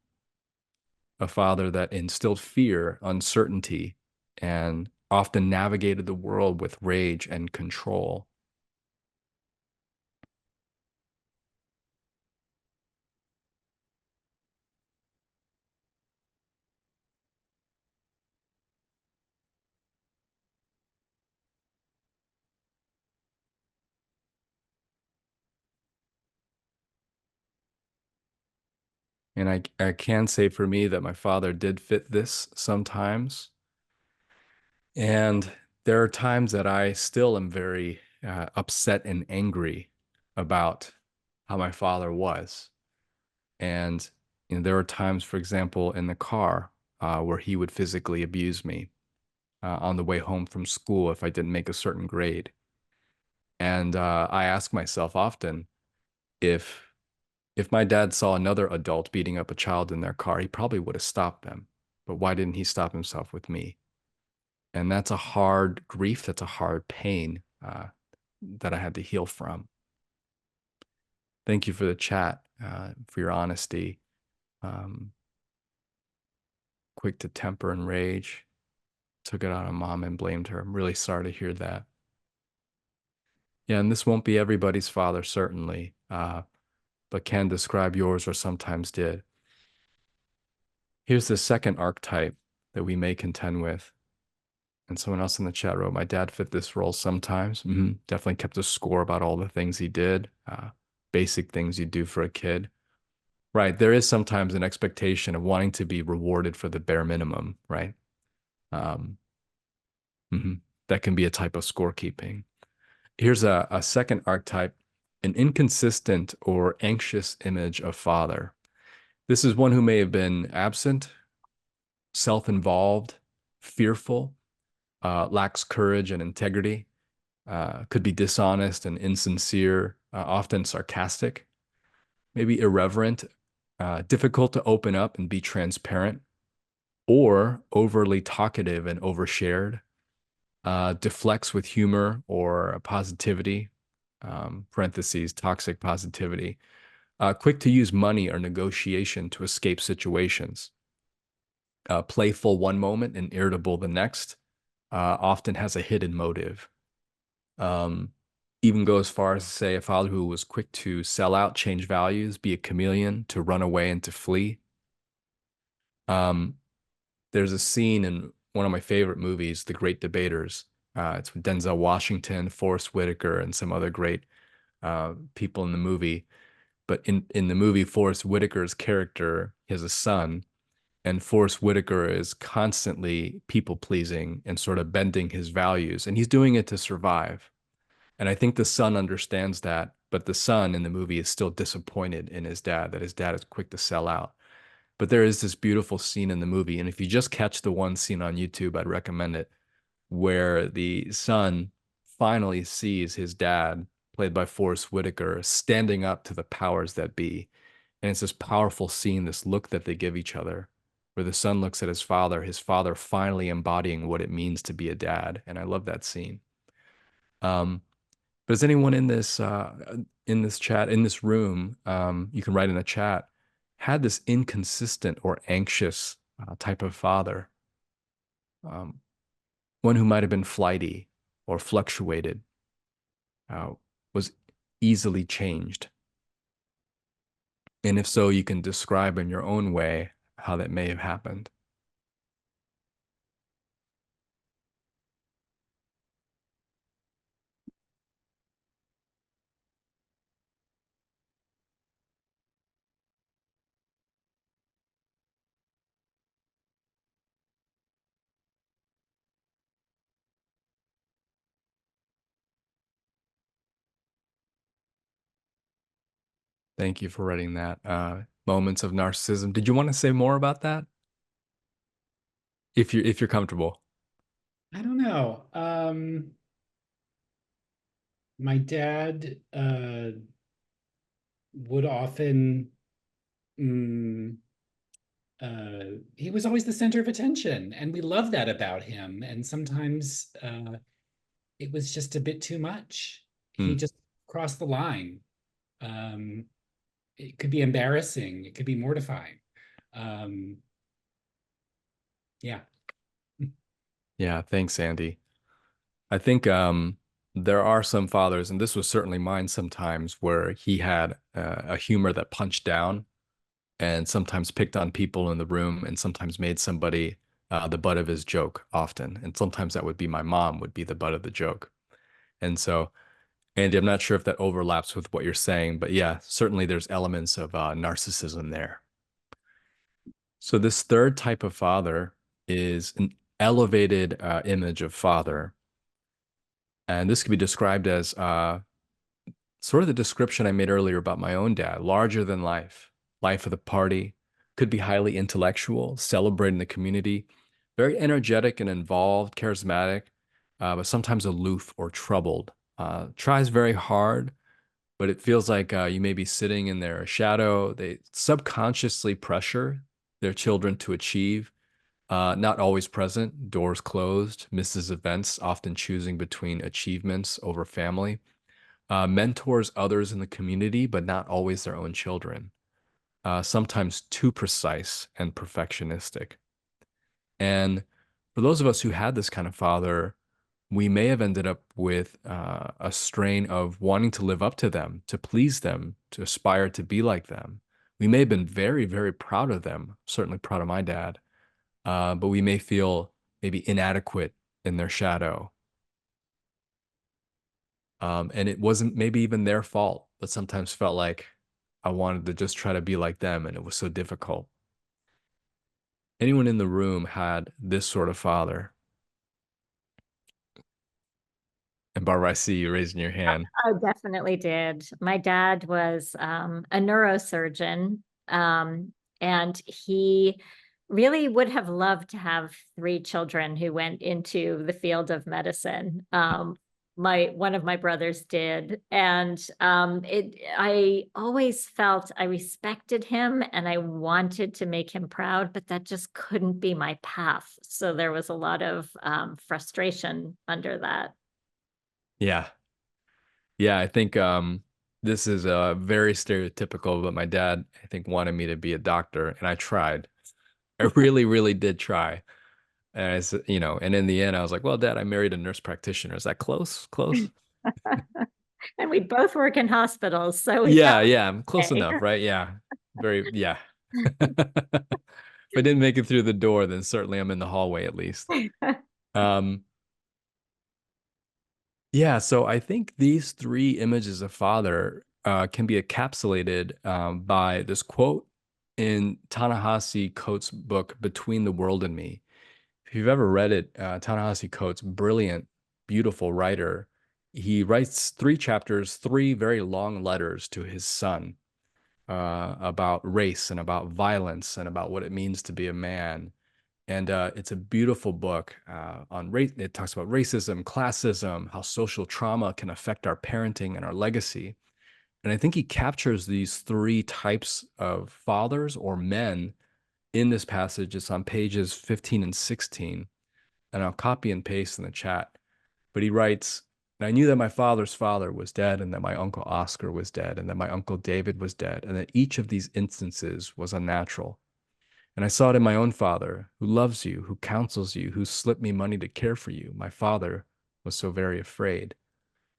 A father that instilled fear, uncertainty, and often navigated the world with rage and control. And I can say for me that my father did fit this sometimes. And there are times that I still am very upset and angry about how my father was. And there are times, for example, in the car where he would physically abuse me on the way home from school if I didn't make a certain grade. And I ask myself often, if my dad saw another adult beating up a child in their car, he probably would have stopped them. But why didn't he stop himself with me? And that's a hard grief. That's a hard pain that I had to heal from. Thank you for the chat, for your honesty. Quick to temper and rage. Took it out on mom and blamed her. I'm really sorry to hear that. Yeah, and this won't be everybody's father, certainly, but can describe yours or sometimes did. Here's the second archetype that we may contend with. And someone else in the chat wrote, my dad fit this role sometimes. Definitely kept a score about all the things he did, basic things you do for a kid. Right, there is sometimes an expectation of wanting to be rewarded for the bare minimum, right? That can be a type of scorekeeping. Here's a second archetype, an inconsistent or anxious image of father. This is one who may have been absent, self-involved, fearful, lacks courage and integrity, could be dishonest and insincere, often sarcastic, maybe irreverent, difficult to open up and be transparent, or overly talkative and overshared, deflects with humor or positivity, parentheses, toxic positivity, quick to use money or negotiation to escape situations, playful one moment and irritable the next, often has a hidden motive. Even go as far as to say a father who was quick to sell out, change values, be a chameleon, to run away and to flee. There's a scene in one of my favorite movies, The Great Debaters. It's with Denzel Washington, Forrest Whitaker, and some other great people in the movie. But in the movie, Forrest Whitaker's character has a son, and Forrest Whitaker is constantly people-pleasing and sort of bending his values, and he's doing it to survive. And I think the son understands that, but the son in the movie is still disappointed in his dad, that his dad is quick to sell out. But there is this beautiful scene in the movie, and if you just catch the one scene on YouTube, I'd recommend it, where the son finally sees his dad, played by Forrest Whitaker, standing up to the powers that be. And it's this powerful scene, this look that they give each other, where the son looks at his father finally embodying what it means to be a dad. And I love that scene. But is anyone in this chat, in this room, you can write in the chat, had this inconsistent or anxious type of father, one who might have been flighty or fluctuated, was easily changed? And if so, you can describe in your own way how that may have happened. Thank you for writing that. Moments of narcissism. Did you want to say more about that? If you're comfortable. I don't know. My dad would often he was always the center of attention, and we love that about him. And sometimes it was just a bit too much. He just crossed the line. It could be embarrassing. It could be mortifying. Yeah. Yeah, thanks, Andy. I think there are some fathers, and this was certainly mine sometimes, where he had a humor that punched down and sometimes picked on people in the room and sometimes made somebody the butt of his joke often. And sometimes that would be my mom would be the butt of the joke. And so, Andy, I'm not sure if that overlaps with what you're saying, but yeah, certainly there's elements of narcissism there. So this third type of father is an elevated image of father. And this could be described as sort of the description I made earlier about my own dad, larger than life, life of the party, could be highly intellectual, celebrated in the community, very energetic and involved, charismatic, but sometimes aloof or troubled. Tries very hard, but it feels like you may be sitting in their shadow. They subconsciously pressure their children to achieve. Not always present, doors closed, misses events, often choosing between achievements over family. Mentors others in the community, but not always their own children. Sometimes too precise and perfectionistic. And for those of us who had this kind of father, we may have ended up with a strain of wanting to live up to them, to please them, to aspire to be like them. We may have been very, very proud of them, certainly proud of my dad, but we may feel maybe inadequate in their shadow. And it wasn't maybe even their fault, but sometimes felt like I wanted to just try to be like them, and it was so difficult. Anyone in the room had this sort of father? And Barbara, I see you raising your hand. I definitely did. My dad was a neurosurgeon, and he really would have loved to have 3 children who went into the field of medicine. One of my brothers did, and I always felt I respected him and I wanted to make him proud, but that just couldn't be my path. So there was a lot of frustration under that. Yeah. Yeah, I think this is very stereotypical, but my dad, I think, wanted me to be a doctor, and I tried. I really, really did try. And I said, and in the end, I was like, well, Dad, I married a nurse practitioner. Is that close? Close? And we both work in hospitals, so we Yeah, thought, yeah, I'm close okay. enough, right? Yeah. Very, yeah. If I didn't make it through the door, then certainly I'm in the hallway at least. Um, yeah, so I think these 3 images of father can be encapsulated by this quote in Ta-Nehisi Coates' book, Between the World and Me. If you've ever read it, Ta-Nehisi Coates, brilliant, beautiful writer, he writes 3 chapters, 3 very long letters to his son about race and about violence and about what it means to be a man. And it's a beautiful book on race. It talks about racism, classism, how social trauma can affect our parenting and our legacy. And I think he captures these 3 types of fathers or men in this passage. It's on pages 15 and 16. And I'll copy and paste in the chat. But he writes, and I knew that my father's father was dead, and that my uncle Oscar was dead, and that my uncle David was dead, and that each of these instances was unnatural. And I saw it in my own father, who loves you, who counsels you, who slipped me money to care for you. My father was so very afraid.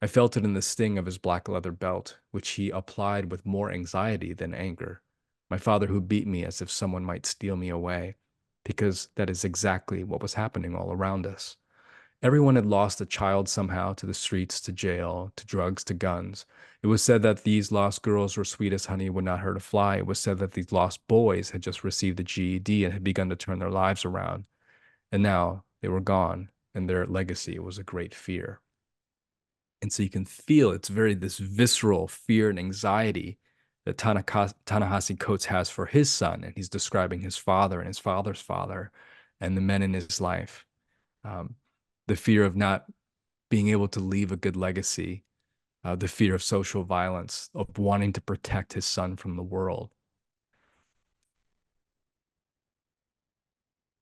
I felt it in the sting of his black leather belt, which he applied with more anxiety than anger. My father who beat me as if someone might steal me away, because that is exactly what was happening all around us. Everyone had lost a child somehow, to the streets, to jail, to drugs, to guns. It was said that these lost girls were sweet as honey, would not hurt a fly. It was said that these lost boys had just received a GED and had begun to turn their lives around. And now they were gone, and their legacy was a great fear. And so you can feel it's very this visceral fear and anxiety that Ta-Nehisi Coates has for his son. And he's describing his father and his father's father and the men in his life. The fear of not being able to leave a good legacy, the fear of social violence, of wanting to protect his son from the world.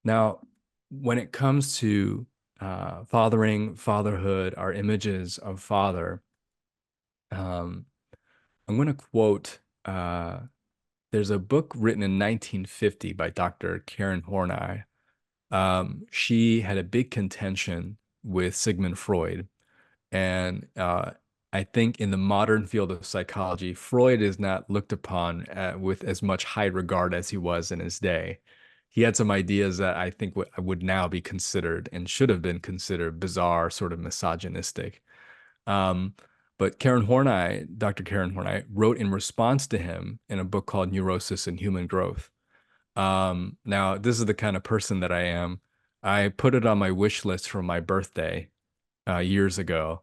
Now, when it comes to fathering, fatherhood, our images of father, I'm going to quote, there's a book written in 1950 by Dr. Karen Horney. She had a big contention with Sigmund Freud. And I think in the modern field of psychology, Freud is not looked upon with as much high regard as he was in his day. He had some ideas that I think would now be considered and should have been considered bizarre, sort of misogynistic. But Dr. Karen Horney, wrote in response to him in a book called Neurosis and Human Growth. Now, this is the kind of person that I am. I put it on my wish list for my birthday years ago,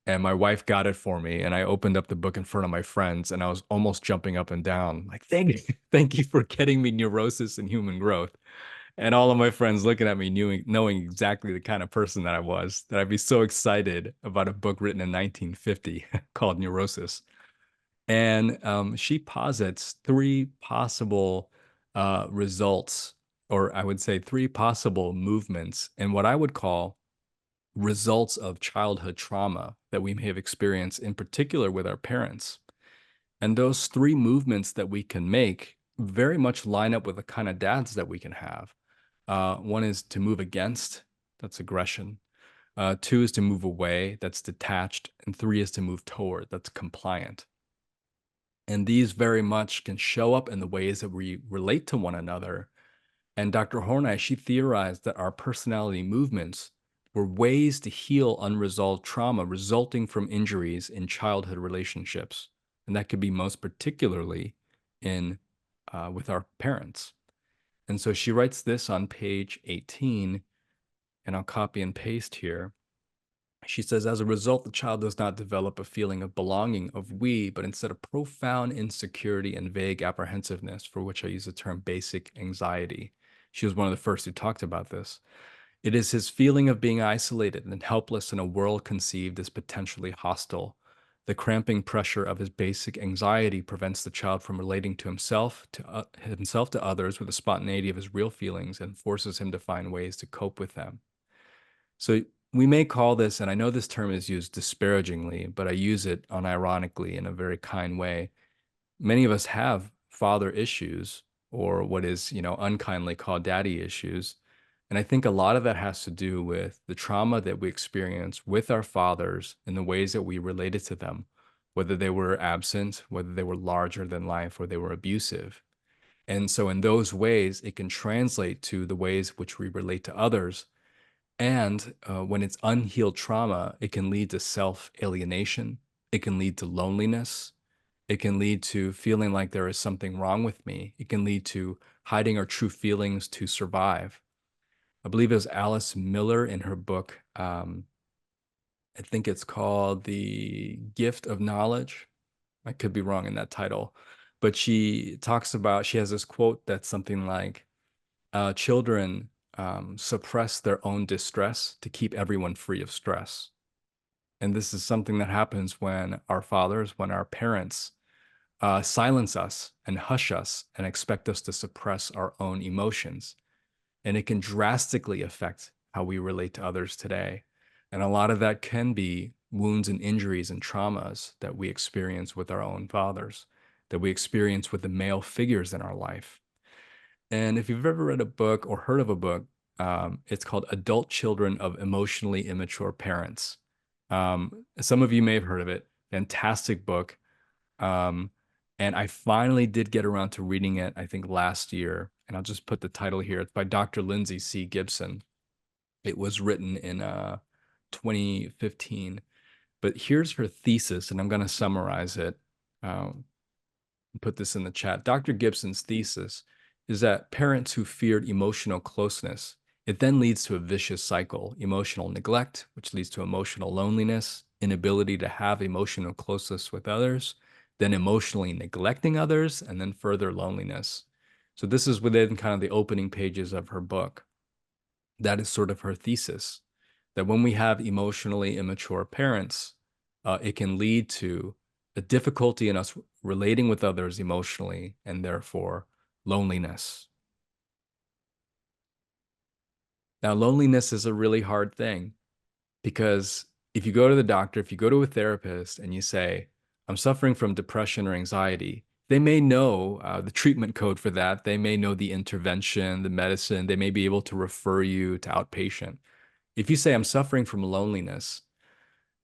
and my wife got it for me. And I opened up the book in front of my friends, and I was almost jumping up and down, like, thank you for getting me Neurosis and Human Growth. And all of my friends looking at me, knowing exactly the kind of person that I was, that I'd be so excited about a book written in 1950 called Neurosis. And she posits 3 possible results, or I would say 3 possible movements, and what I would call results of childhood trauma that we may have experienced, in particular with our parents. And those 3 movements that we can make very much line up with the kind of dads that we can have. One is to move against, that's aggression. 2 is to move away, that's detached. And 3 is to move toward, that's compliant. And these very much can show up in the ways that we relate to one another. And Dr. Horney, she theorized that our personality movements were ways to heal unresolved trauma resulting from injuries in childhood relationships. And that could be most particularly in with our parents. And so she writes this on page 18, and I'll copy and paste here. She says, as a result, the child does not develop a feeling of belonging, of we, but instead a profound insecurity and vague apprehensiveness, for which I use the term basic anxiety. She was one of the first who talked about this. It is his feeling of being isolated and helpless in a world conceived as potentially hostile. The cramping pressure of his basic anxiety prevents the child from relating to himself to others with the spontaneity of his real feelings and forces him to find ways to cope with them. So we may call this, and I know this term is used disparagingly, but I use it unironically in a very kind way. Many of us have father issues, or what is, unkindly called daddy issues. And I think a lot of that has to do with the trauma that we experience with our fathers and the ways that we related to them, whether they were absent, whether they were larger than life, or they were abusive. And so in those ways, it can translate to the ways which we relate to others. And when it's unhealed trauma, it can lead to self-alienation. It can lead to loneliness. It can lead to feeling like there is something wrong with me. It can lead to hiding our true feelings to survive. I believe it was Alice Miller in her book, I think it's called The Gift of Knowledge. I could be wrong in that title, but she talks about, she has this quote that's something like, children suppress their own distress to keep everyone free of stress. And this is something that happens when our fathers, when our parents silence us and hush us and expect us to suppress our own emotions. And it can drastically affect how we relate to others today. And a lot of that can be wounds and injuries and traumas that we experience with our own fathers, that we experience with the male figures in our life. And if you've ever read a book or heard of a book, it's called Adult Children of Emotionally Immature Parents. Some of you may have heard of it. Fantastic book. And I finally did get around to reading it, I think last year. And I'll just put the title here. It's by Dr. Lindsay C. Gibson. It was written in 2015. But here's her thesis, and I'm going to summarize it. Put this in the chat. Dr. Gibson's thesis is that parents who feared emotional closeness, it then leads to a vicious cycle: emotional neglect, which leads to emotional loneliness, inability to have emotional closeness with others, then emotionally neglecting others, and then further loneliness. So this is within kind of the opening pages of her book. That is sort of her thesis, that when we have emotionally immature parents, it can lead to a difficulty in us relating with others emotionally, and therefore loneliness. Now, loneliness is a really hard thing, because if you go to the doctor, if you go to a therapist and you say, I'm suffering from depression or anxiety, they may know the treatment code for that. They may know the intervention, the medicine. They may be able to refer you to outpatient. If you say, I'm suffering from loneliness,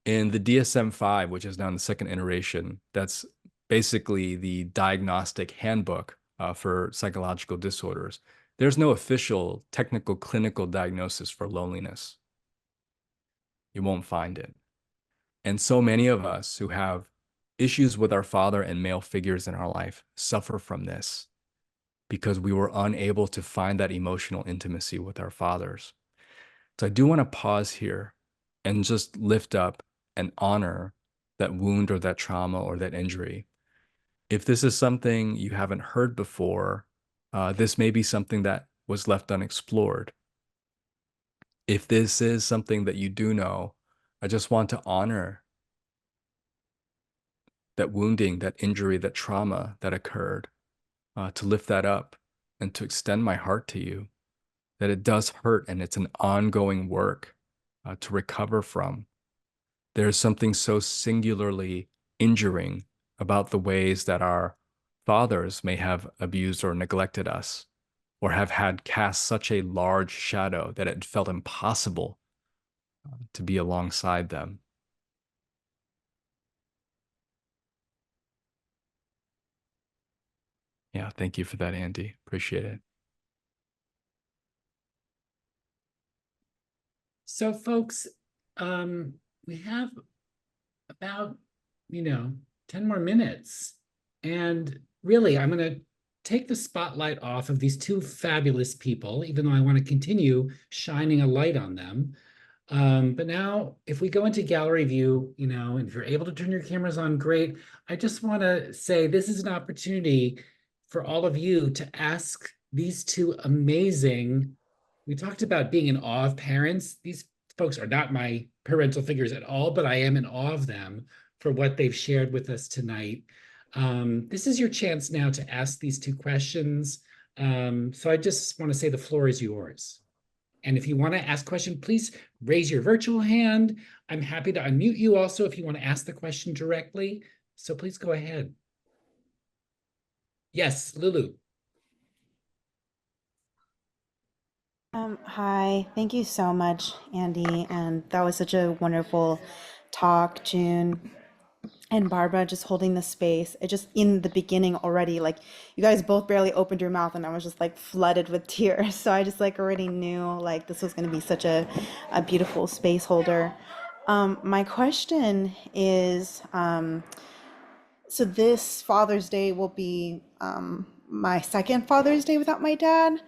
in the DSM-5, which is now in the second iteration, that's basically the diagnostic handbook for psychological disorders. There's no official technical clinical diagnosis for loneliness. You won't find it. And so many of us who have issues with our father and male figures in our life suffer from this because we were unable to find that emotional intimacy with our fathers. So I do want to pause here and just lift up and honor that wound or that trauma or that injury. If this is something you haven't heard before, this may be something that was left unexplored. If this is something that you do know, I just want to honor that wounding, that injury, that trauma that occurred, to lift that up and to extend my heart to you, that it does hurt and it's an ongoing work to recover from. There's something so singularly injuring about the ways that our fathers may have abused or neglected us, or have had cast such a large shadow that it felt impossible to be alongside them. Yeah, thank you for that, Andy. Appreciate it. So folks, we have about, 10 more minutes. And really, I'm going to take the spotlight off of these two fabulous people, even though I want to continue shining a light on them. But now, if we go into gallery view, and if you're able to turn your cameras on, great. I just want to say this is an opportunity for all of you to ask these two amazing, we talked about being in awe of parents. These folks are not my parental figures at all, but I am in awe of them for what they've shared with us tonight. This is your chance now to ask these two questions. So I just want to say the floor is yours. And if you want to ask a question, please raise your virtual hand. I'm happy to unmute you also if you want to ask the question directly. So please go ahead. Yes, Lulu. Hi, thank you so much, Andy. And that was such a wonderful talk, June and Barbara, just holding the space. It just in the beginning already, like you guys both barely opened your mouth and I was just like flooded with tears. So I just like already knew like this was going to be such a beautiful space holder. My question is, so this Father's Day will be my second Father's Day without my dad.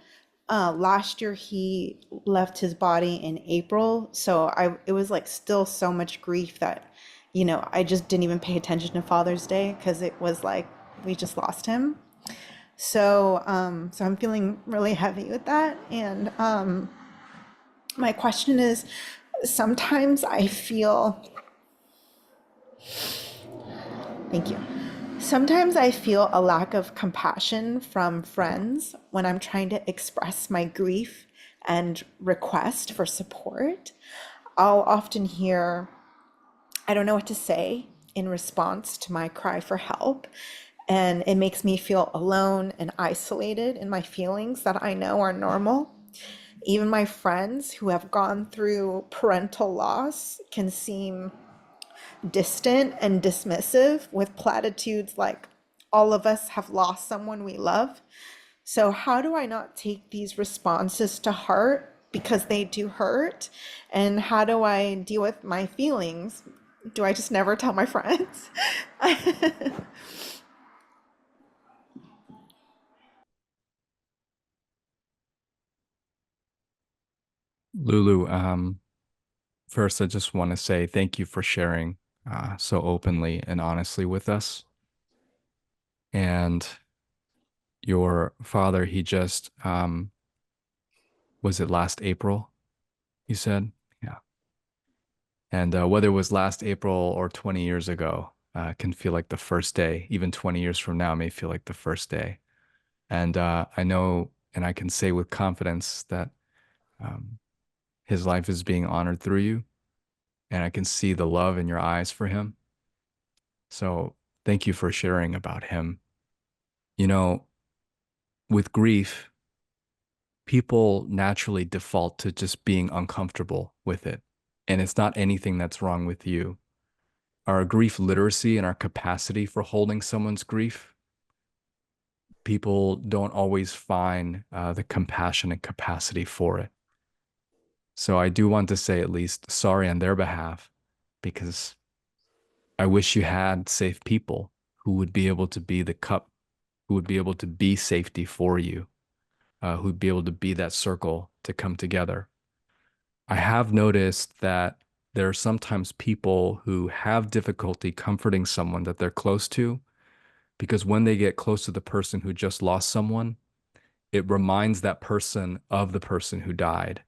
Last year he left his body in April, so it was like still so much grief that, I just didn't even pay attention to Father's Day because it was like we just lost him. So I'm feeling really heavy with that. And my question is, sometimes I feel, thank you. Sometimes I feel a lack of compassion from friends when I'm trying to express my grief and request for support. I'll often hear, I don't know what to say in response to my cry for help. And it makes me feel alone and isolated in my feelings that I know are normal. Even my friends who have gone through parental loss can seem distant and dismissive with platitudes like, all of us have lost someone we love. So, how do I not take these responses to heart because they do hurt? And how do I deal with my feelings? Do I just never tell my friends? Lulu, first, I just want to say thank you for sharing so openly and honestly with us. And your father, he just, was it last April, you said? Yeah. And whether it was last April or 20 years ago, can feel like the first day. Even 20 years from now may feel like the first day. And I know, and I can say with confidence that um, his life is being honored through you. And I can see the love in your eyes for him. So thank you for sharing about him. You know, with grief, people naturally default to just being uncomfortable with it. And it's not anything that's wrong with you. Our grief literacy and our capacity for holding someone's grief, people don't always find the compassion and capacity for it. So I do want to say at least sorry on their behalf, because I wish you had safe people who would be able to be the cup, who would be able to be safety for you, who'd be able to be that circle to come together. I have noticed that there are sometimes people who have difficulty comforting someone that they're close to, because when they get close to the person who just lost someone, it reminds that person of the person who died.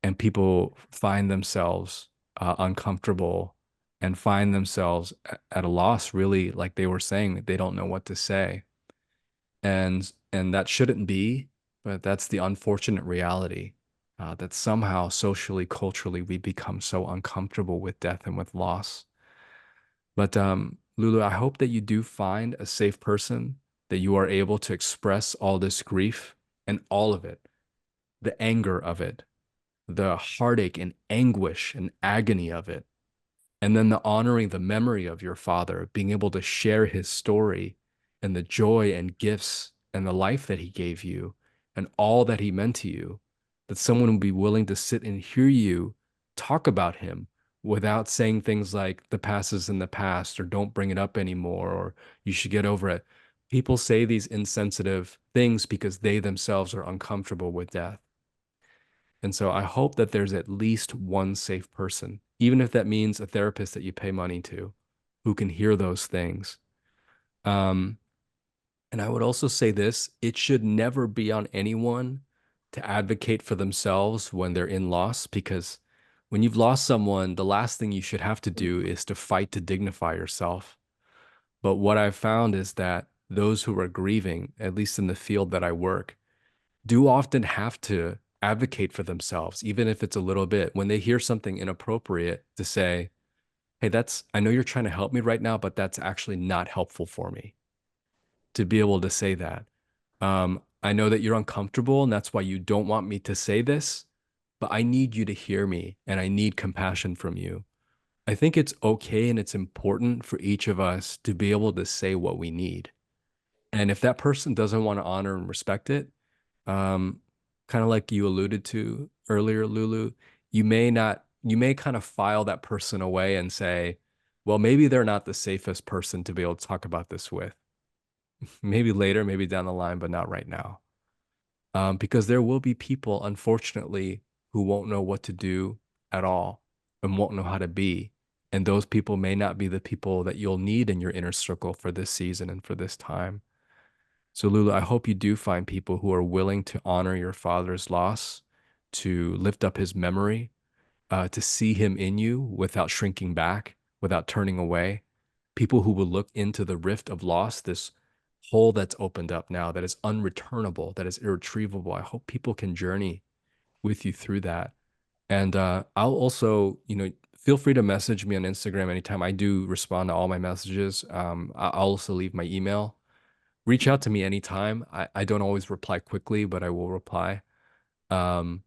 And people find themselves uncomfortable and find themselves at a loss, really, like they were saying, that they don't know what to say. And that shouldn't be, but that's the unfortunate reality, that somehow socially, culturally, we become so uncomfortable with death and with loss. But Lulu, I hope that you do find a safe person, that you are able to express all this grief and all of it, the anger of it, the heartache and anguish and agony of it, and then the honoring the memory of your father, being able to share his story and the joy and gifts and the life that he gave you and all that he meant to you, that someone would be willing to sit and hear you talk about him without saying things like the past is in the past, or don't bring it up anymore, or you should get over it. People say these insensitive things because they themselves are uncomfortable with death. And so I hope that there's at least one safe person, even if that means a therapist that you pay money to, who can hear those things. And And I would also say this, it should never be on anyone to advocate for themselves when they're in loss, because when you've lost someone, the last thing you should have to do is to fight to dignify yourself. But what I've found is that those who are grieving, at least in the field that I work, do often have to advocate for themselves, even if it's a little bit, when they hear something inappropriate, to say, hey, I know you're trying to help me right now, but that's actually not helpful for me. To be able to say that. I know that you're uncomfortable and that's why you don't want me to say this, but I need you to hear me and I need compassion from you. I think it's okay and it's important for each of us to be able to say what we need. And if that person doesn't want to honor and respect it, kind of like you alluded to earlier, Lulu, you may kind of file that person away and say, well, maybe they're not the safest person to be able to talk about this with. Maybe later, maybe down the line, but not right now. Because there will be people, unfortunately, who won't know what to do at all and won't know how to be. And those people may not be the people that you'll need in your inner circle for this season and for this time. So, Lulu, I hope you do find people who are willing to honor your father's loss, to lift up his memory, to see him in you without shrinking back, without turning away. People who will look into the rift of loss, this hole that's opened up now that is unreturnable, that is irretrievable. I hope people can journey with you through that. And I'll also, feel free to message me on Instagram anytime. I do respond to all my messages. I'll also leave my email. Reach out to me anytime. I don't always reply quickly, but I will reply. Um,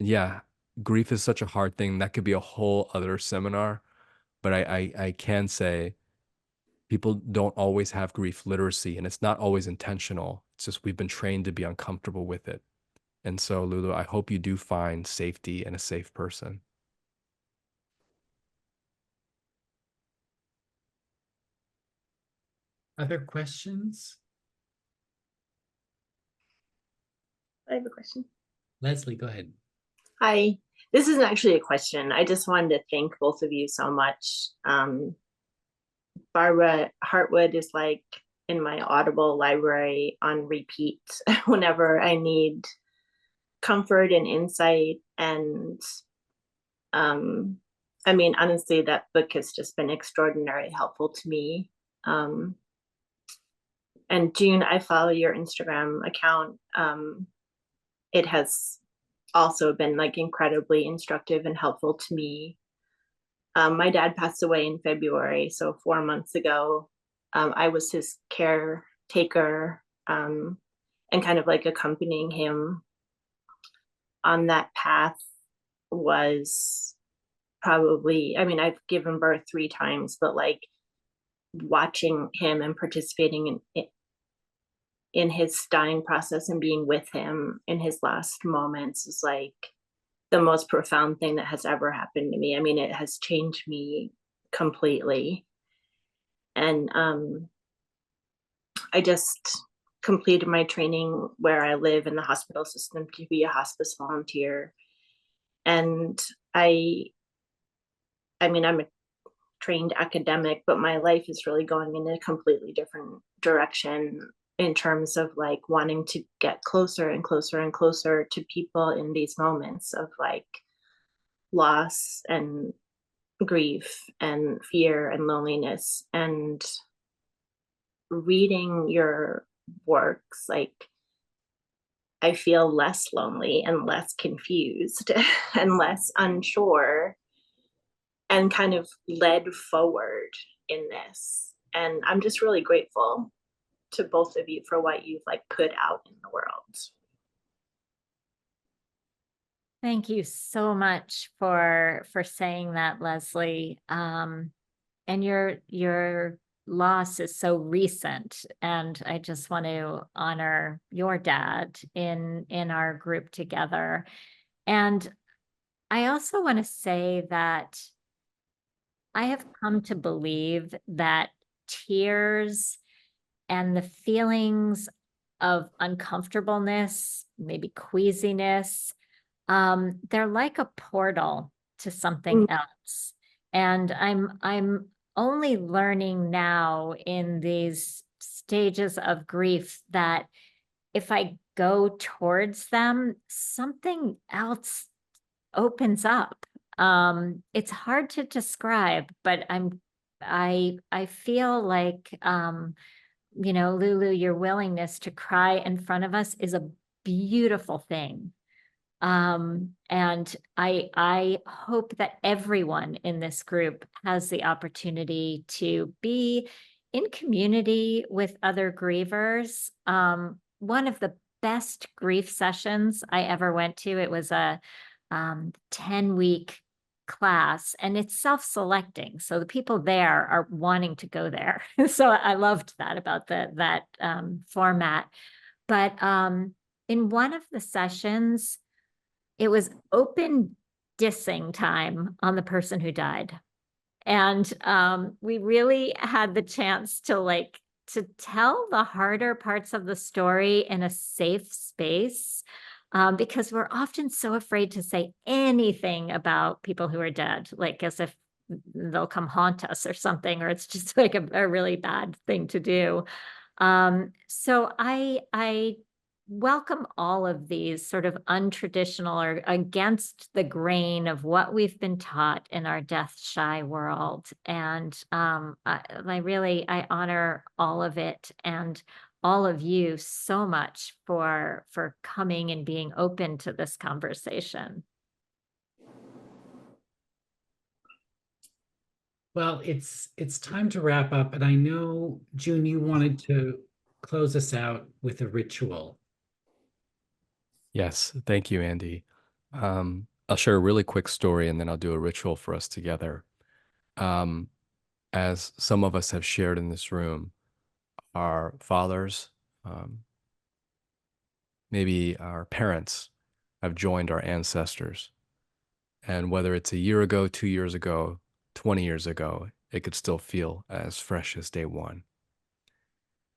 yeah, grief is such a hard thing. That could be a whole other seminar, but I can say people don't always have grief literacy, and it's not always intentional. It's just we've been trained to be uncomfortable with it. And so, Lulu, I hope you do find safety and a safe person. Other questions? I have a question. Leslie, go ahead. Hi, this isn't actually a question. I just wanted to thank both of you so much. Barbara, Heartwood is like in my Audible library on repeat whenever I need comfort and insight. And I mean, honestly, that book has just been extraordinarily helpful to me. And June, I follow your Instagram account. It has also been like incredibly instructive and helpful to me. My dad passed away in February, so 4 months ago. I was his caretaker and kind of like accompanying him on that path was probably, I mean, I've given birth 3 times, but like watching him and participating in his dying process and being with him in his last moments is like the most profound thing that has ever happened to me. I mean, it has changed me completely. And I just completed my training where I live in the hospital system to be a hospice volunteer. And I mean, I'm a trained academic, but my life is really going in a completely different direction in terms of like wanting to get closer and closer and closer to people in these moments of like loss and grief and fear and loneliness. And reading your works, like I feel less lonely and less confused and less unsure and kind of led forward in this. And I'm just really grateful to both of you for what you've like put out in the world. Thank you so much for saying that, Leslie. And your loss is so recent, and I just want to honor your dad in our group together. And I also want to say that I have come to believe that tears and the feelings of uncomfortableness, maybe queasiness, they're like a portal to something else. And I'm only learning now in these stages of grief that if I go towards them, something else opens up. It's hard to describe, but I feel like, you know, Lulu, your willingness to cry in front of us is a beautiful thing. And I hope that everyone in this group has the opportunity to be in community with other grievers. One of the best grief sessions I ever went to, it was a 10-week class, and it's self-selecting. So the people there are wanting to go there. So I loved that about that format. But in one of the sessions, it was open dissing time on the person who died. And we really had the chance to tell the harder parts of the story in a safe space, because we're often so afraid to say anything about people who are dead, like as if they'll come haunt us or something, or it's just like a really bad thing to do. So I welcome all of these sort of untraditional or against the grain of what we've been taught in our death shy world. And I honor all of it and all of you so much for coming and being open to this conversation. Well, it's time to wrap up, and I know, June, you wanted to close us out with a ritual. Yes, thank you, Andy. I'll share a really quick story and then I'll do a ritual for us together. As some of us have shared in this room, our fathers, maybe our parents have joined our ancestors. And whether it's a year ago, 2 years ago, 20 years ago, it could still feel as fresh as day one.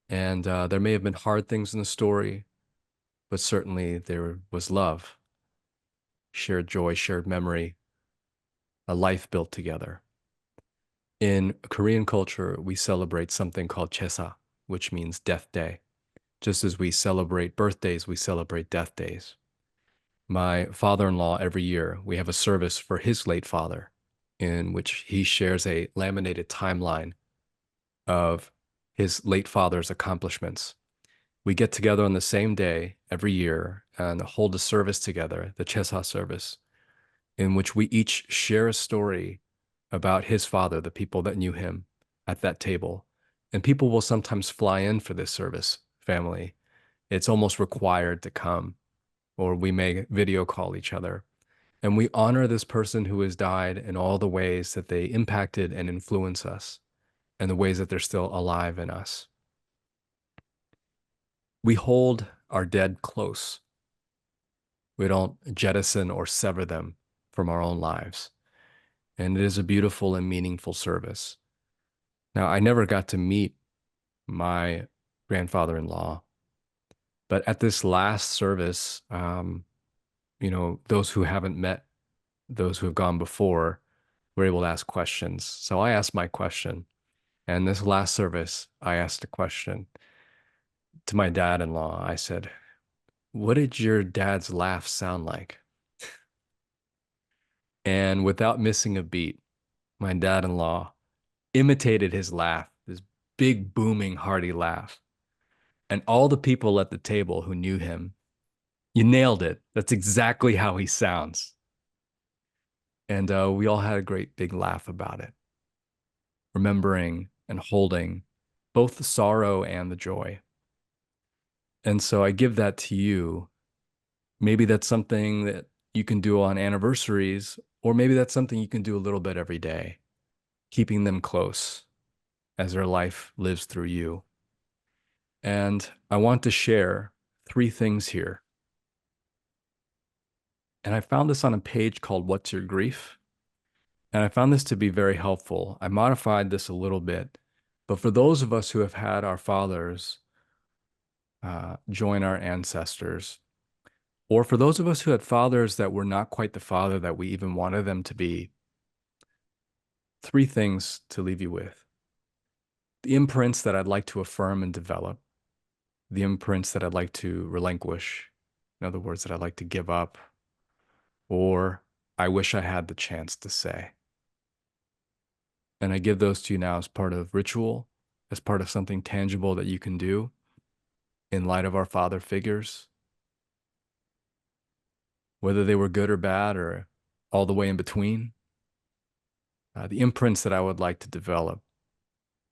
And there may have been hard things in the story, but certainly there was love, shared joy, shared memory, a life built together. In Korean culture, we celebrate something called Chesa, which means death day. Just as we celebrate birthdays, we celebrate death days. My father-in-law, every year, we have a service for his late father in which he shares a laminated timeline of his late father's accomplishments. We get together on the same day every year and hold a service together, the Chesa service, in which we each share a story about his father, the people that knew him at that table. And people will sometimes fly in for this service, family. It's almost required to come, or we may video call each other. And we honor this person who has died in all the ways that they impacted and influence us, and the ways that they're still alive in us. We hold our dead close. We don't jettison or sever them from our own lives. And it is a beautiful and meaningful service. Now, I never got to meet my grandfather-in-law, but at this last service, you know, those who haven't met those who have gone before were able to ask questions. So I asked my question. And this last service, I asked a question to my dad-in-law. I said, "What did your dad's laugh sound like?" And without missing a beat, my dad-in-law imitated his laugh, this big, booming, hearty laugh. And all the people at the table who knew him, "You nailed it. That's exactly how he sounds." And we all had a great big laugh about it, remembering and holding both the sorrow and the joy. And so I give that to you. Maybe that's something that you can do on anniversaries, or maybe that's something you can do a little bit every day, keeping them close as their life lives through you. And I want to share 3 things here. And I found this on a page called What's Your Grief? And I found this to be very helpful. I modified this a little bit, but for those of us who have had our fathers join our ancestors, or for those of us who had fathers that were not quite the father that we even wanted them to be, 3 things to leave you with. the imprints that I'd like to affirm and develop, the imprints that I'd like to relinquish, in other words, that I'd like to give up, or I wish I had the chance to say. And I give those to you now as part of ritual, as part of something tangible that you can do in light of our father figures, whether they were good or bad or all the way in between. The imprints that I would like to develop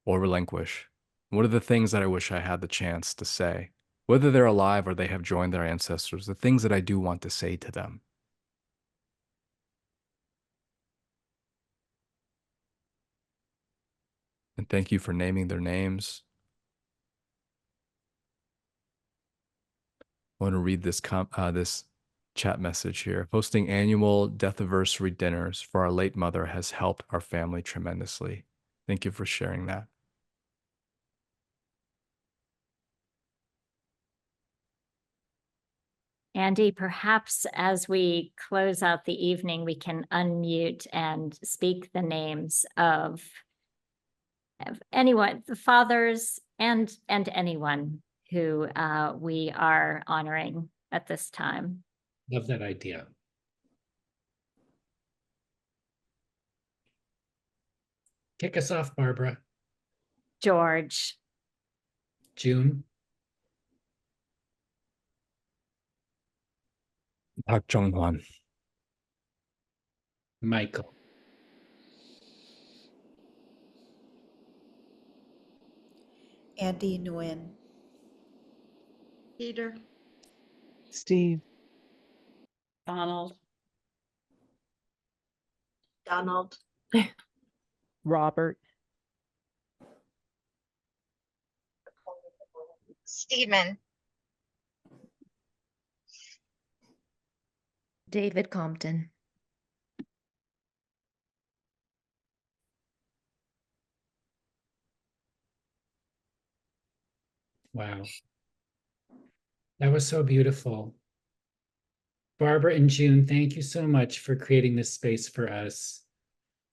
or relinquish. What are the things that I wish I had the chance to say? Whether they're alive or they have joined their ancestors, the things that I do want to say to them. And thank you for naming their names. I want to read this this chat message here. Hosting annual death-anniversary dinners for our late mother has helped our family tremendously. Thank you for sharing that. Andy, perhaps as we close out the evening, we can unmute and speak the names of anyone, the fathers and anyone who we are honoring at this time. Love that idea. Kick us off, Barbara. George, June. Park Jong-hwan. Michael. Andy Nguyen. Peter, Steve, Donald, Donald, Robert, Stephen, David Compton, Wow. That was so beautiful. Barbara and June, thank you so much for creating this space for us.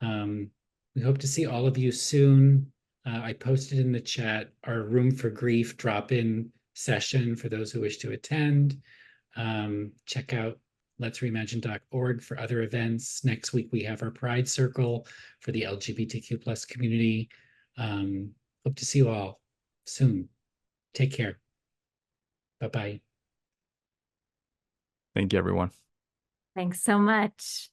We hope to see all of you soon. I posted in the chat our Room for Grief drop-in session for those who wish to attend. Check out letsreimagine.org for other events. Next week, we have our Pride Circle for the LGBTQ plus community. Hope to see you all soon. Take care. Bye-bye. Thank you, everyone. thanks so much.